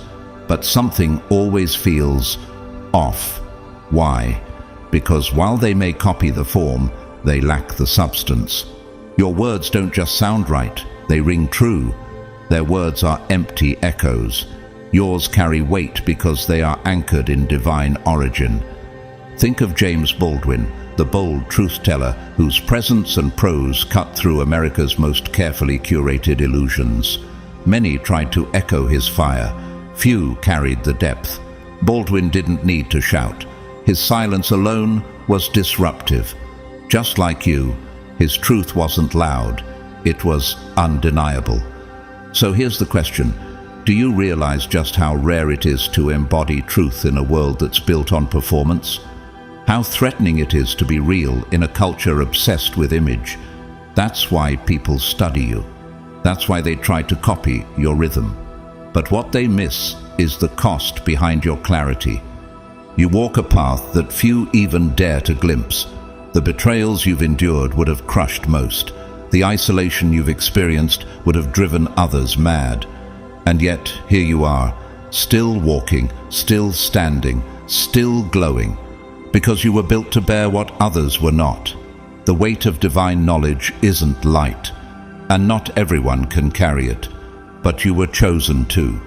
But something always feels off. Why? Because while they may copy the form, they lack the substance. Your words don't just sound right, they ring true. Their words are empty echoes. Yours carry weight because they are anchored in divine origin. Think of James Baldwin, the bold truth-teller whose presence and prose cut through America's most carefully curated illusions. Many tried to echo his fire. Few carried the depth. Baldwin didn't need to shout. His silence alone was disruptive. Just like you, his truth wasn't loud. It was undeniable. So here's the question. Do you realize just how rare it is to embody truth in a world that's built on performance? How threatening it is to be real in a culture obsessed with image. That's why people study you. That's why they try to copy your rhythm. But what they miss is the cost behind your clarity. You walk a path that few even dare to glimpse. The betrayals you've endured would have crushed most. The isolation you've experienced would have driven others mad. And yet, here you are, still walking, still standing, still glowing, because you were built to bear what others were not. The weight of divine knowledge isn't light, and not everyone can carry it, but you were chosen too.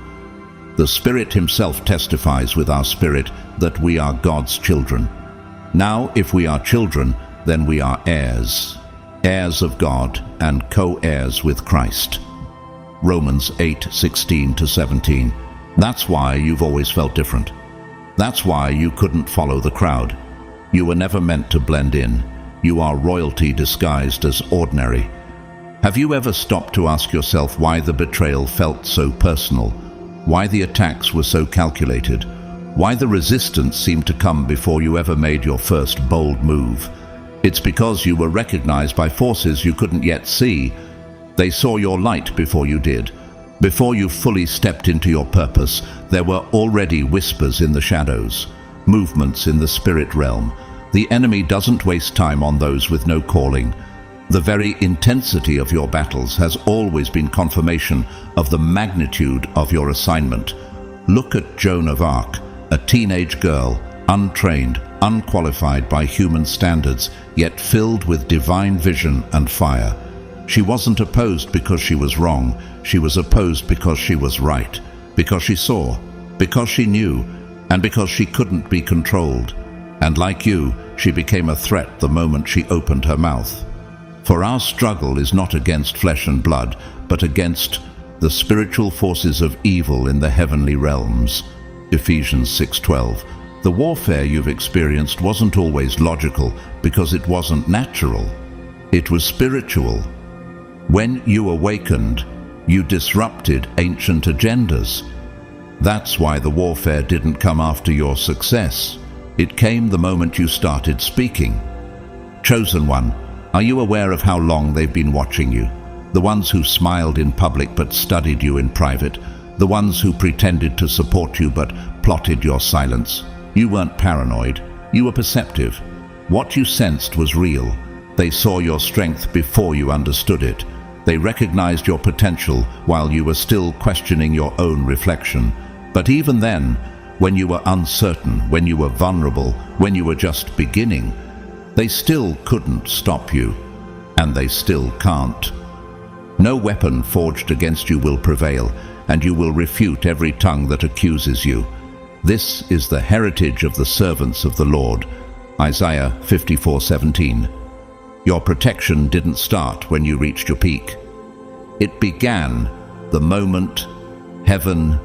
The Spirit Himself testifies with our spirit that we are God's children. Now, if we are children, then we are heirs, heirs of God and co-heirs with Christ. Romans 8:16-17. That's why you've always felt different. That's why you couldn't follow the crowd. You were never meant to blend in. You are royalty disguised as ordinary. Have you ever stopped to ask yourself why the betrayal felt so personal? Why the attacks were so calculated? Why the resistance seemed to come before you ever made your first bold move? It's because you were recognized by forces you couldn't yet see. They saw your light before you did. Before you fully stepped into your purpose, there were already whispers in the shadows, movements in the spirit realm. The enemy doesn't waste time on those with no calling. The very intensity of your battles has always been confirmation of the magnitude of your assignment. Look at Joan of Arc, a teenage girl, untrained, unqualified by human standards, yet filled with divine vision and fire. She wasn't opposed because she was wrong. She was opposed because she was right, because she saw, because she knew, and because she couldn't be controlled. And like you, she became a threat the moment she opened her mouth. For our struggle is not against flesh and blood, but against the spiritual forces of evil in the heavenly realms. Ephesians 6:12. The warfare you've experienced wasn't always logical because it wasn't natural. It was spiritual. When you awakened, you disrupted ancient agendas. That's why the warfare didn't come after your success. It came the moment you started speaking. Chosen one, are you aware of how long they've been watching you? The ones who smiled in public but studied you in private. The ones who pretended to support you but plotted your silence. You weren't paranoid. You were perceptive. What you sensed was real. They saw your strength before you understood it. They recognized your potential while you were still questioning your own reflection. But even then, when you were uncertain, when you were vulnerable, when you were just beginning, they still couldn't stop you. And they still can't. No weapon forged against you will prevail, and you will refute every tongue that accuses you. This is the heritage of the servants of the Lord. Isaiah 54:17. Your protection didn't start when you reached your peak. It began the moment heaven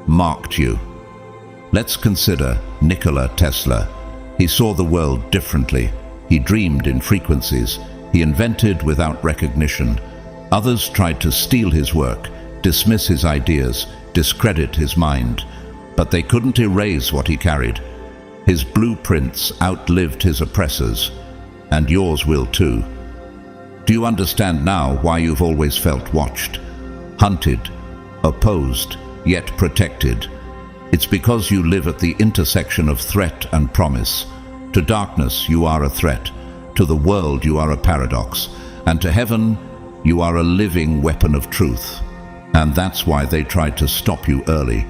marked you. Let's consider Nikola Tesla. He saw the world differently. He dreamed in frequencies. He invented without recognition. Others tried to steal his work, dismiss his ideas, discredit his mind. But they couldn't erase what he carried. His blueprints outlived his oppressors. And yours will too. Do you understand now why you've always felt watched, hunted, opposed, yet protected? It's because you live at the intersection of threat and promise. To darkness, you are a threat. To the world, you are a paradox. And to heaven, you are a living weapon of truth. And that's why they tried to stop you early,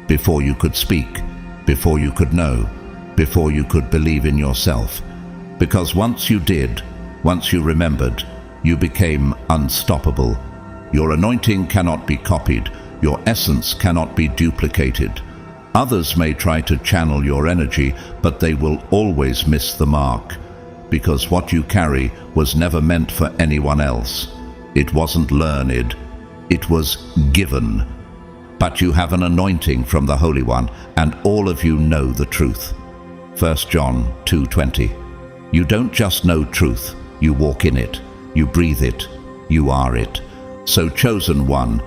before you could speak, before you could know, before you could believe in yourself. Because once you did, once you remembered, you became unstoppable. Your anointing cannot be copied. Your essence cannot be duplicated. Others may try to channel your energy, but they will always miss the mark. Because what you carry was never meant for anyone else. It wasn't learned. It was given. But you have an anointing from the Holy One, and all of you know the truth. 1 John 2:20. You don't just know truth, you walk in it, you breathe it, you are it. So chosen one,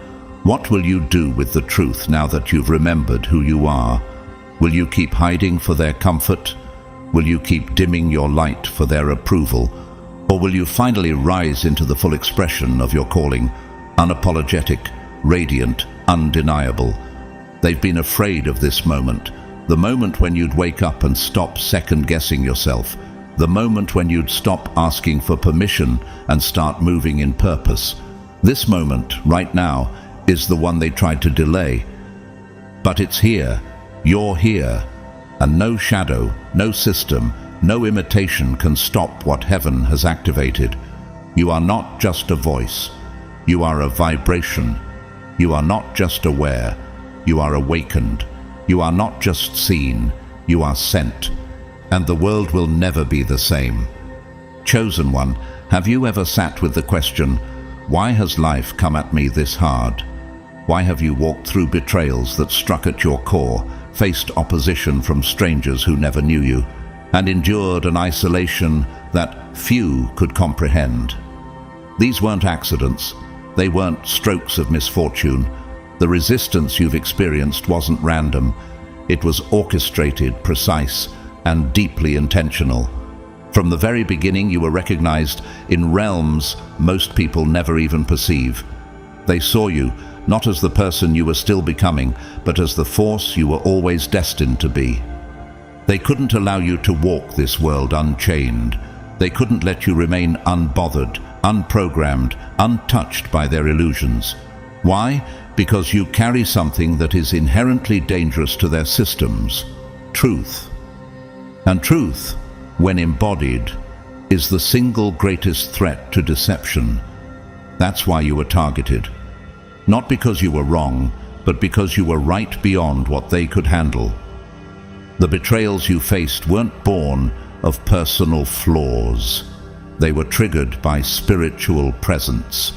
what will you do with the truth now that you've remembered who you are? Will you keep hiding for their comfort? Will you keep dimming your light for their approval? Or will you finally rise into the full expression of your calling, unapologetic, radiant, undeniable? They've been afraid of this moment, the moment when you'd wake up and stop second-guessing yourself, the moment when you'd stop asking for permission and start moving in purpose. This moment, right now, is the one they tried to delay. But it's here. You're here. And no shadow, no system, no imitation can stop what heaven has activated. You are not just a voice. You are a vibration. You are not just aware. You are awakened. You are not just seen. You are sent. And the world will never be the same. Chosen one, have you ever sat with the question, why has life come at me this hard? Why have you walked through betrayals that struck at your core, faced opposition from strangers who never knew you, and endured an isolation that few could comprehend? These weren't accidents. They weren't strokes of misfortune. The resistance you've experienced wasn't random. It was orchestrated, precise, and deeply intentional. From the very beginning, you were recognized in realms most people never even perceive. They saw you, not as the person you were still becoming, but as the force you were always destined to be. They couldn't allow you to walk this world unchained. They couldn't let you remain unbothered, unprogrammed, untouched by their illusions. Why? Because you carry something that is inherently dangerous to their systems: truth. And truth, when embodied, is the single greatest threat to deception. That's why you were targeted. Not because you were wrong, but because you were right beyond what they could handle. The betrayals you faced weren't born of personal flaws. They were triggered by spiritual presence.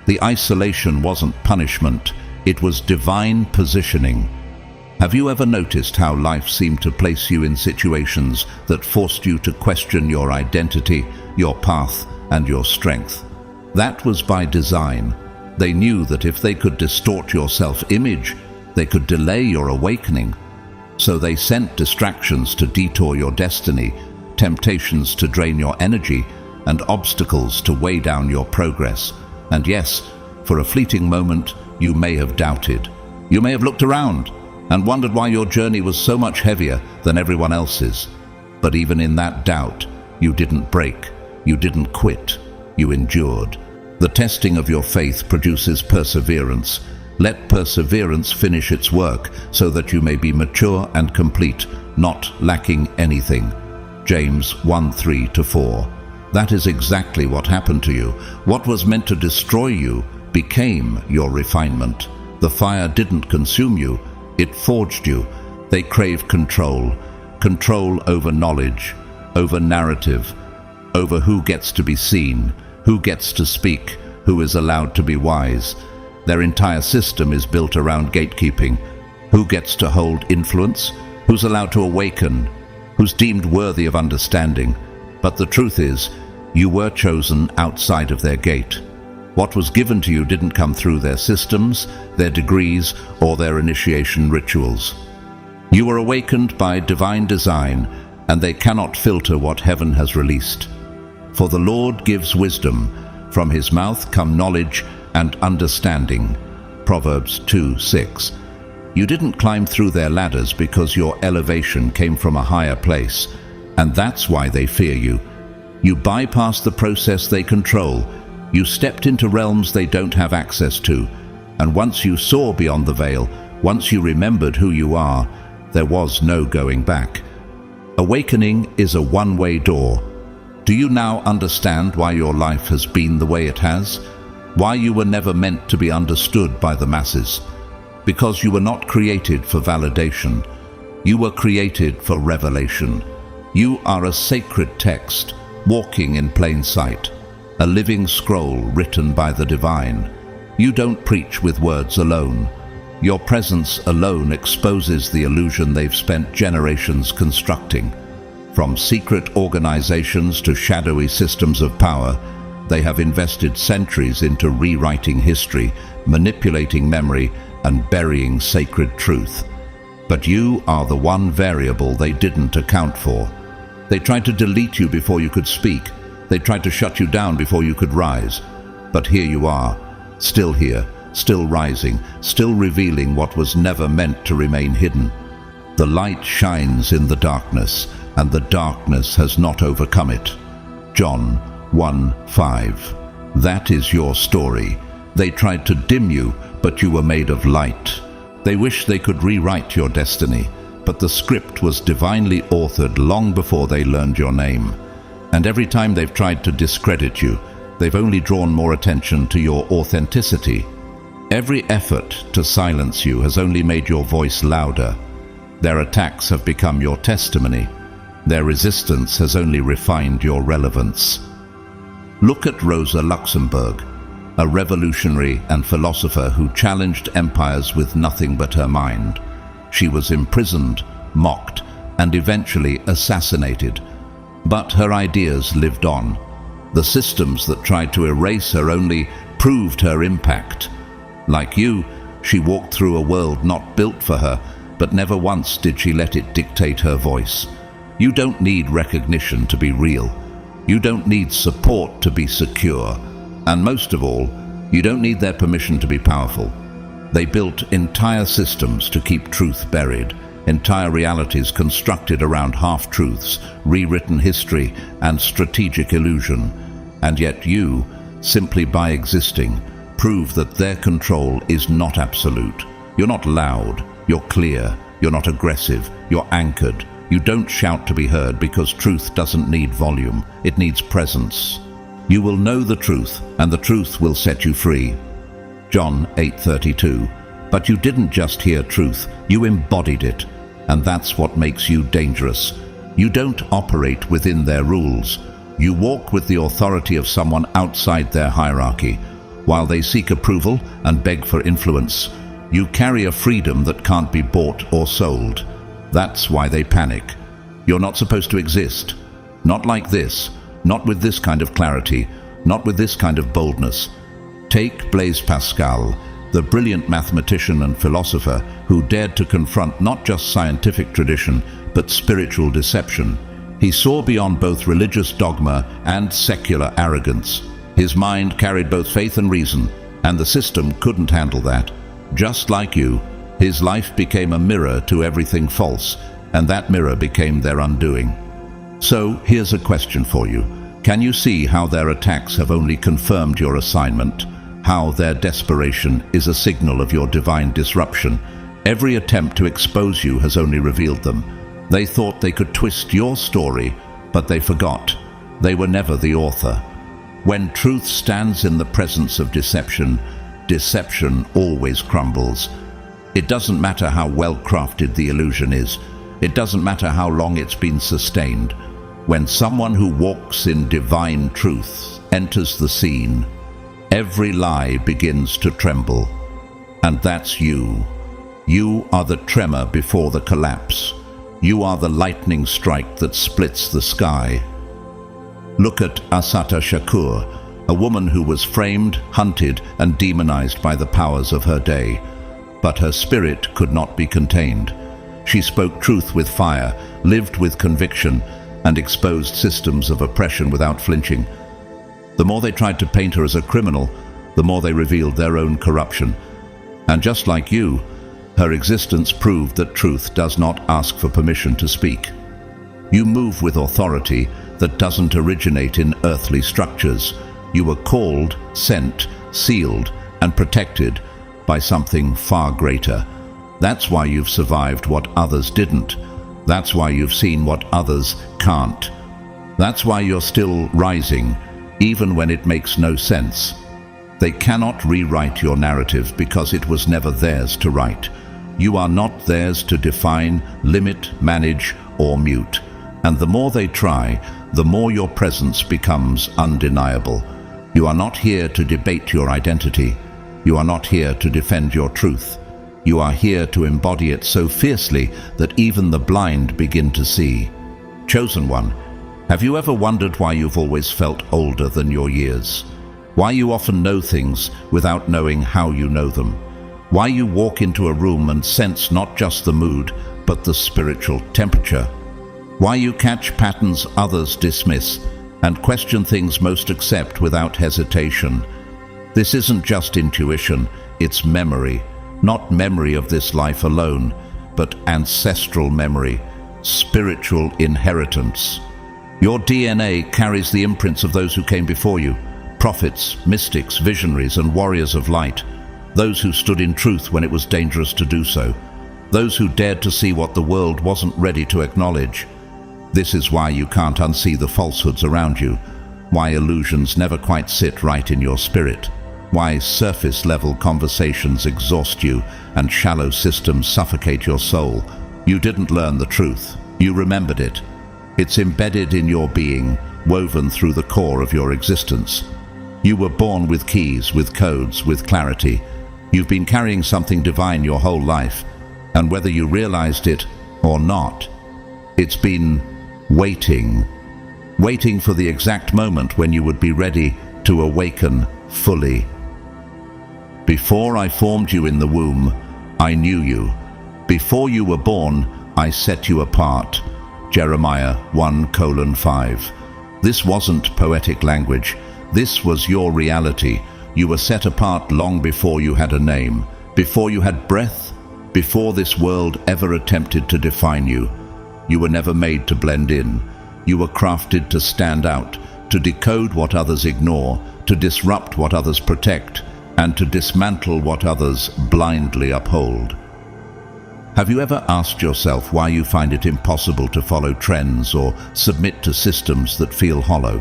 The isolation wasn't punishment, it was divine positioning. Have you ever noticed how life seemed to place you in situations that forced you to question your identity, your path, and your strength? That was by design. They knew that if they could distort your self-image, they could delay your awakening. So they sent distractions to detour your destiny, temptations to drain your energy, and obstacles to weigh down your progress. And yes, for a fleeting moment, you may have doubted. You may have looked around and wondered why your journey was so much heavier than everyone else's. But even in that doubt, you didn't break. You didn't quit. You endured. The testing of your faith produces perseverance. Let perseverance finish its work so that you may be mature and complete, not lacking anything. James 1:3-4. That is exactly what happened to you. What was meant to destroy you became your refinement. The fire didn't consume you, it forged you. They crave control. Control over knowledge, over narrative, over who gets to be seen, who gets to speak, who is allowed to be wise. Their entire system is built around gatekeeping. Who gets to hold influence? Who's allowed to awaken? Who's deemed worthy of understanding? But the truth is, you were chosen outside of their gate. What was given to you didn't come through their systems, their degrees, or their initiation rituals. You were awakened by divine design, and they cannot filter what heaven has released. For the Lord gives wisdom. From his mouth come knowledge and understanding. Proverbs 2:6. You didn't climb through their ladders because your elevation came from a higher place, and that's why they fear you. You bypassed the process they control. You stepped into realms they don't have access to. And once you saw beyond the veil, once you remembered who you are, there was no going back. Awakening is a one-way door. Do you now understand why your life has been the way it has? Why you were never meant to be understood by the masses? Because you were not created for validation. You were created for revelation. You are a sacred text, walking in plain sight, a living scroll written by the divine. You don't preach with words alone. Your presence alone exposes the illusion they've spent generations constructing. From secret organizations to shadowy systems of power, they have invested centuries into rewriting history, manipulating memory, and burying sacred truth. But you are the one variable they didn't account for. They tried to delete you before you could speak. They tried to shut you down before you could rise. But here you are, still here, still rising, still revealing what was never meant to remain hidden. The light shines in the darkness, and the darkness has not overcome it. John 1:5. That is your story. They tried to dim you, but you were made of light. They wish they could rewrite your destiny, but the script was divinely authored long before they learned your name. And every time they've tried to discredit you, they've only drawn more attention to your authenticity. Every effort to silence you has only made your voice louder. Their attacks have become your testimony. Their resistance has only refined your relevance. Look at Rosa Luxemburg, a revolutionary and philosopher who challenged empires with nothing but her mind. She was imprisoned, mocked, and eventually assassinated. But her ideas lived on. The systems that tried to erase her only proved her impact. Like you, she walked through a world not built for her, but never once did she let it dictate her voice. You don't need recognition to be real. You don't need support to be secure. And most of all, you don't need their permission to be powerful. They built entire systems to keep truth buried, entire realities constructed around half-truths, rewritten history, and strategic illusion. And yet you, simply by existing, prove that their control is not absolute. You're not loud, you're clear, you're not aggressive, you're anchored. You don't shout to be heard because truth doesn't need volume, it needs presence. You will know the truth, and the truth will set you free. John 8:32. But you didn't just hear truth, you embodied it. And that's what makes you dangerous. You don't operate within their rules. You walk with the authority of someone outside their hierarchy. While they seek approval and beg for influence, you carry a freedom that can't be bought or sold. That's why they panic. You're not supposed to exist. Not like this. Not with this kind of clarity. Not with this kind of boldness. Take Blaise Pascal, the brilliant mathematician and philosopher who dared to confront not just scientific tradition, but spiritual deception. He saw beyond both religious dogma and secular arrogance. His mind carried both faith and reason, and the system couldn't handle that. Just like you, his life became a mirror to everything false, and that mirror became their undoing. So, here's a question for you. Can you see how their attacks have only confirmed your assignment? How their desperation is a signal of your divine disruption? Every attempt to expose you has only revealed them. They thought they could twist your story, but they forgot. They were never the author. When truth stands in the presence of deception, deception always crumbles. It doesn't matter how well crafted the illusion is. It doesn't matter how long it's been sustained. When someone who walks in divine truth enters the scene, every lie begins to tremble. And that's you. You are the tremor before the collapse. You are the lightning strike that splits the sky. Look at Assata Shakur, a woman who was framed, hunted, and demonized by the powers of her day. But her spirit could not be contained. She spoke truth with fire, lived with conviction, and exposed systems of oppression without flinching. The more they tried to paint her as a criminal, the more they revealed their own corruption. And just like you, her existence proved that truth does not ask for permission to speak. You move with authority that doesn't originate in earthly structures. You were called, sent, sealed, and protected by something far greater. That's why you've survived what others didn't. That's why you've seen what others can't. That's why you're still rising, even when it makes no sense. They cannot rewrite your narrative because it was never theirs to write. You are not theirs to define, limit, manage, or mute. And the more they try, the more your presence becomes undeniable. You are not here to debate your identity. You are not here to defend your truth. You are here to embody it so fiercely that even the blind begin to see. Chosen one, have you ever wondered why you've always felt older than your years? Why you often know things without knowing how you know them? Why you walk into a room and sense not just the mood, but the spiritual temperature? Why you catch patterns others dismiss and question things most accept without hesitation? This isn't just intuition, it's memory. Not memory of this life alone, but ancestral memory, spiritual inheritance. Your DNA carries the imprints of those who came before you, prophets, mystics, visionaries, and warriors of light, those who stood in truth when it was dangerous to do so, those who dared to see what the world wasn't ready to acknowledge. This is why you can't unsee the falsehoods around you, why illusions never quite sit right in your spirit, why surface-level conversations exhaust you and shallow systems suffocate your soul. You didn't learn the truth. You remembered it. It's embedded in your being, woven through the core of your existence. You were born with keys, with codes, with clarity. You've been carrying something divine your whole life, and whether you realized it or not, it's been waiting for the exact moment when you would be ready to awaken fully. Before I formed you in the womb, I knew you. Before you were born, I set you apart. Jeremiah 1:5. This wasn't poetic language. This was your reality. You were set apart long before you had a name. Before you had breath, before this world ever attempted to define you, you were never made to blend in. You were crafted to stand out, to decode what others ignore, to disrupt what others protect, and to dismantle what others blindly uphold. Have you ever asked yourself why you find it impossible to follow trends or submit to systems that feel hollow?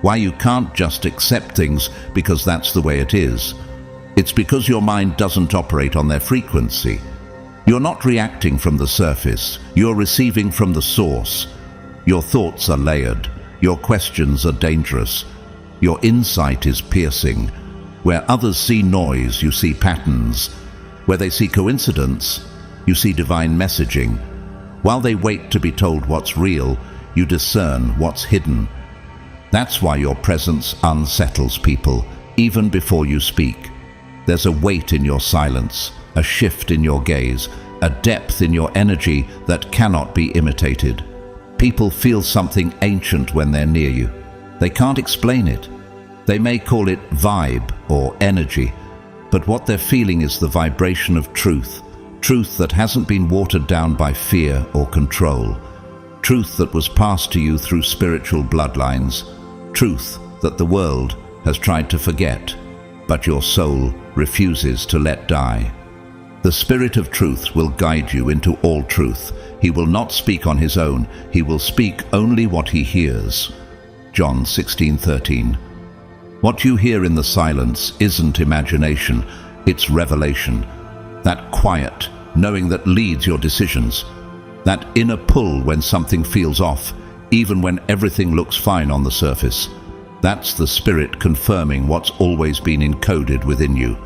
Why you can't just accept things because that's the way it is? It's because your mind doesn't operate on their frequency. You're not reacting from the surface, you're receiving from the source. Your thoughts are layered, your questions are dangerous, your insight is piercing. Where others see noise, you see patterns. Where they see coincidence, you see divine messaging. While they wait to be told what's real, you discern what's hidden. That's why your presence unsettles people, even before you speak. There's a weight in your silence, a shift in your gaze, a depth in your energy that cannot be imitated. People feel something ancient when they're near you. They can't explain it. They may call it vibe or energy, but what they're feeling is the vibration of truth, truth that hasn't been watered down by fear or control, truth that was passed to you through spiritual bloodlines, truth that the world has tried to forget, but your soul refuses to let die. The Spirit of Truth will guide you into all truth. He will not speak on his own. He will speak only what he hears. John 16:13. What you hear in the silence isn't imagination, it's revelation. That quiet, knowing that leads your decisions. That inner pull when something feels off, even when everything looks fine on the surface. That's the Spirit confirming what's always been encoded within you.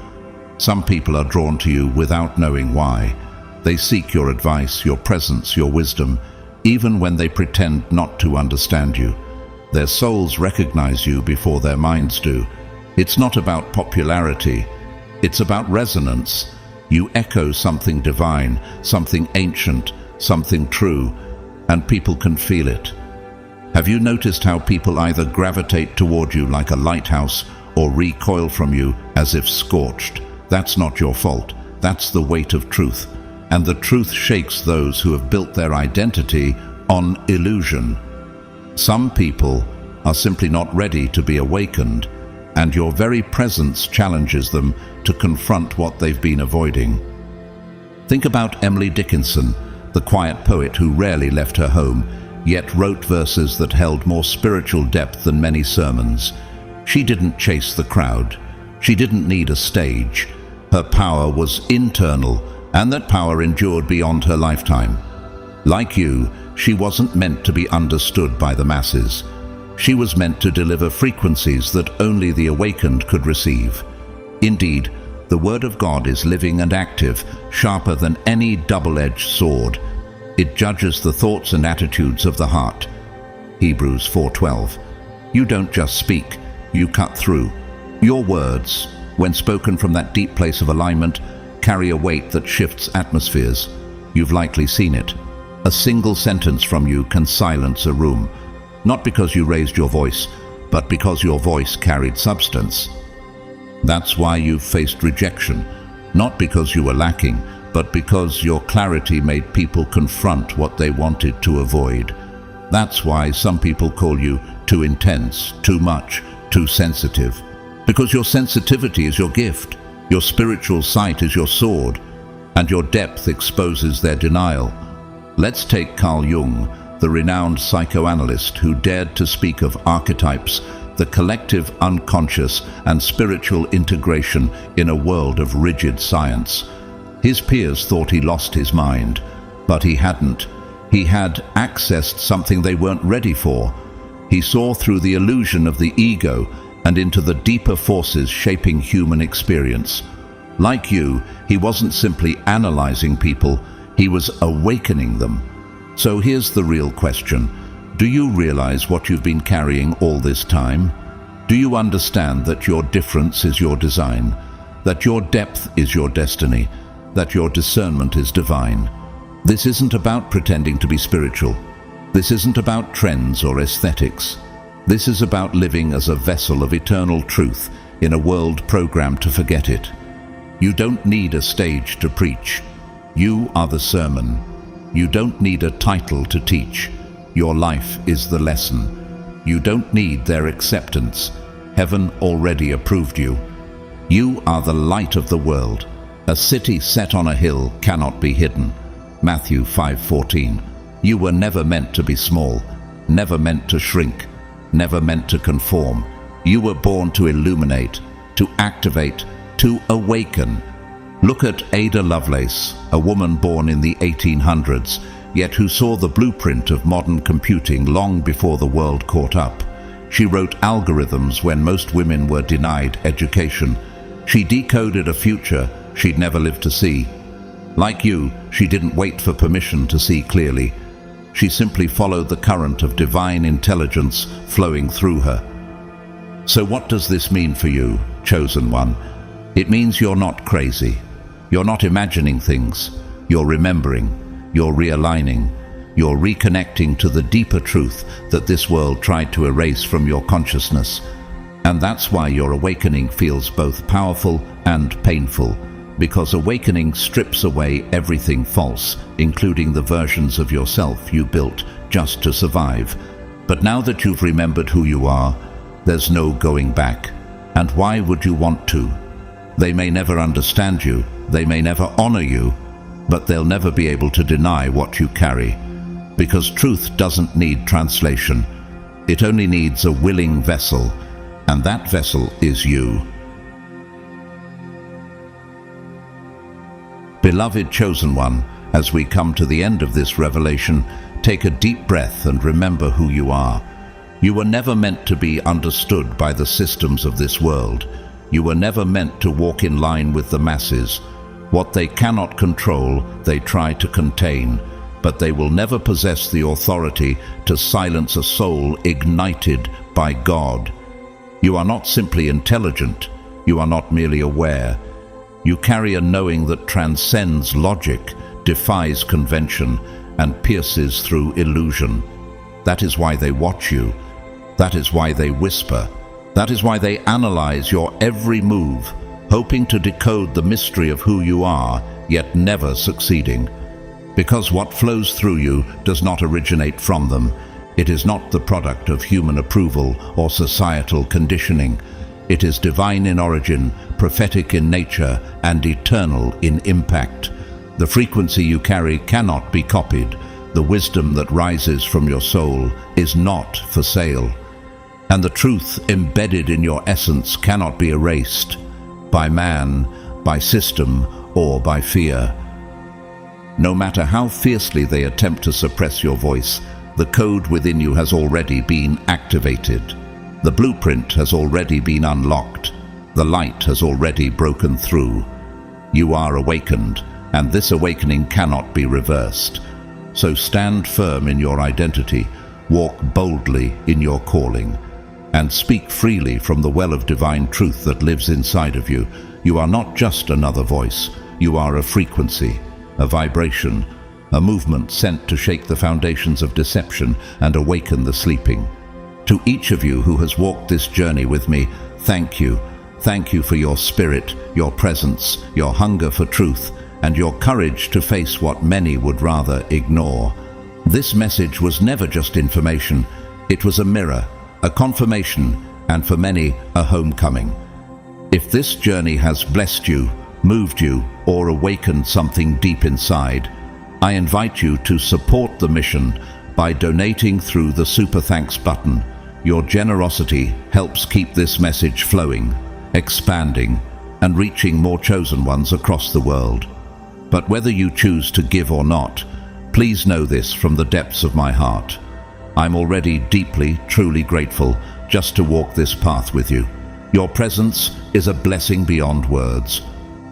Some people are drawn to you without knowing why. They seek your advice, your presence, your wisdom, even when they pretend not to understand you. Their souls recognize you before their minds do. It's not about popularity, it's about resonance. You echo something divine, something ancient, something true, and people can feel it. Have you noticed how people either gravitate toward you like a lighthouse or recoil from you as if scorched? That's not your fault. That's the weight of truth. And the truth shakes those who have built their identity on illusion. Some people are simply not ready to be awakened, and your very presence challenges them to confront what they've been avoiding. Think about Emily Dickinson, the quiet poet who rarely left her home, yet wrote verses that held more spiritual depth than many sermons. She didn't chase the crowd. She didn't need a stage. Her power was internal, and that power endured beyond her lifetime. Like you, she wasn't meant to be understood by the masses. She was meant to deliver frequencies that only the awakened could receive. Indeed, the Word of God is living and active, sharper than any double-edged sword. It judges the thoughts and attitudes of the heart. Hebrews 4:12. You don't just speak, you cut through. Your words, when spoken from that deep place of alignment, carry a weight that shifts atmospheres. You've likely seen it. A single sentence from you can silence a room, not because you raised your voice, but because your voice carried substance. That's why you've faced rejection, not because you were lacking, but because your clarity made people confront what they wanted to avoid. That's why some people call you too intense, too much, too sensitive. Because your sensitivity is your gift, your spiritual sight is your sword, and your depth exposes their denial. Let's take Carl Jung, the renowned psychoanalyst who dared to speak of archetypes, the collective unconscious and spiritual integration in a world of rigid science. His peers thought he lost his mind, but he hadn't. He had accessed something they weren't ready for. He saw through the illusion of the ego and into the deeper forces shaping human experience. Like you, he wasn't simply analyzing people, he was awakening them. So here's the real question. Do you realize what you've been carrying all this time? Do you understand that your difference is your design, that your depth is your destiny, that your discernment is divine? This isn't about pretending to be spiritual. This isn't about trends or aesthetics. This is about living as a vessel of eternal truth in a world programmed to forget it. You don't need a stage to preach. You are the sermon. You don't need a title to teach. Your life is the lesson. You don't need their acceptance. Heaven already approved you. You are the light of the world. A city set on a hill cannot be hidden. Matthew 5:14. You were never meant to be small, never meant to shrink, never meant to conform. You were born to illuminate, to activate, to awaken. Look at Ada Lovelace, a woman born in the 1800s, yet who saw the blueprint of modern computing long before the world caught up. She wrote algorithms when most women were denied education. She decoded a future she'd never lived to see. Like you, she didn't wait for permission to see clearly. She simply followed the current of divine intelligence flowing through her. So what does this mean for you, chosen one? It means you're not crazy. You're not imagining things. You're remembering. You're realigning. You're reconnecting to the deeper truth that this world tried to erase from your consciousness. And that's why your awakening feels both powerful and painful, because awakening strips away everything false, including the versions of yourself you built just to survive. But now that you've remembered who you are, there's no going back. And why would you want to? They may never understand you, they may never honor you, but they'll never be able to deny what you carry. Because truth doesn't need translation. It only needs a willing vessel, and that vessel is you. Beloved chosen one, as we come to the end of this revelation, take a deep breath and remember who you are. You were never meant to be understood by the systems of this world. You were never meant to walk in line with the masses. What they cannot control, they try to contain, but they will never possess the authority to silence a soul ignited by God. You are not simply intelligent. You are not merely aware. You carry a knowing that transcends logic, defies convention, and pierces through illusion. That is why they watch you. That is why they whisper. That is why they analyze your every move, hoping to decode the mystery of who you are, yet never succeeding. Because what flows through you does not originate from them. It is not the product of human approval or societal conditioning. It is divine in origin, prophetic in nature, and eternal in impact. The frequency you carry cannot be copied. The wisdom that rises from your soul is not for sale. And the truth embedded in your essence cannot be erased by man, by system, or by fear. No matter how fiercely they attempt to suppress your voice, the code within you has already been activated. The blueprint has already been unlocked. The light has already broken through. You are awakened, and this awakening cannot be reversed. So stand firm in your identity, walk boldly in your calling, and speak freely from the well of divine truth that lives inside of you. You are not just another voice. You are a frequency, a vibration, a movement sent to shake the foundations of deception and awaken the sleeping. To each of you who has walked this journey with me, thank you. Thank you for your spirit, your presence, your hunger for truth, and your courage to face what many would rather ignore. This message was never just information. It was a mirror, a confirmation, and for many, a homecoming. If this journey has blessed you, moved you, or awakened something deep inside, I invite you to support the mission by donating through the Super Thanks button. Your generosity helps keep this message flowing, expanding, and reaching more chosen ones across the world. But whether you choose to give or not, please know this from the depths of my heart. I'm already deeply, truly grateful just to walk this path with you. Your presence is a blessing beyond words.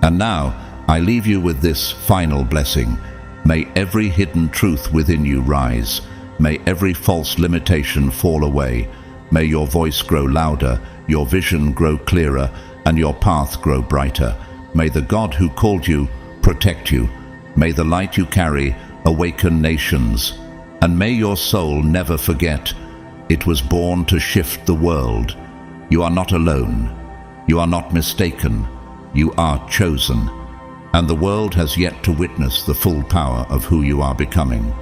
And now, I leave you with this final blessing. May every hidden truth within you rise. May every false limitation fall away. May your voice grow louder, your vision grow clearer, and your path grow brighter. May the God who called you protect you. May the light you carry awaken nations. And may your soul never forget, it was born to shift the world. You are not alone. You are not mistaken. You are chosen, and the world has yet to witness the full power of who you are becoming.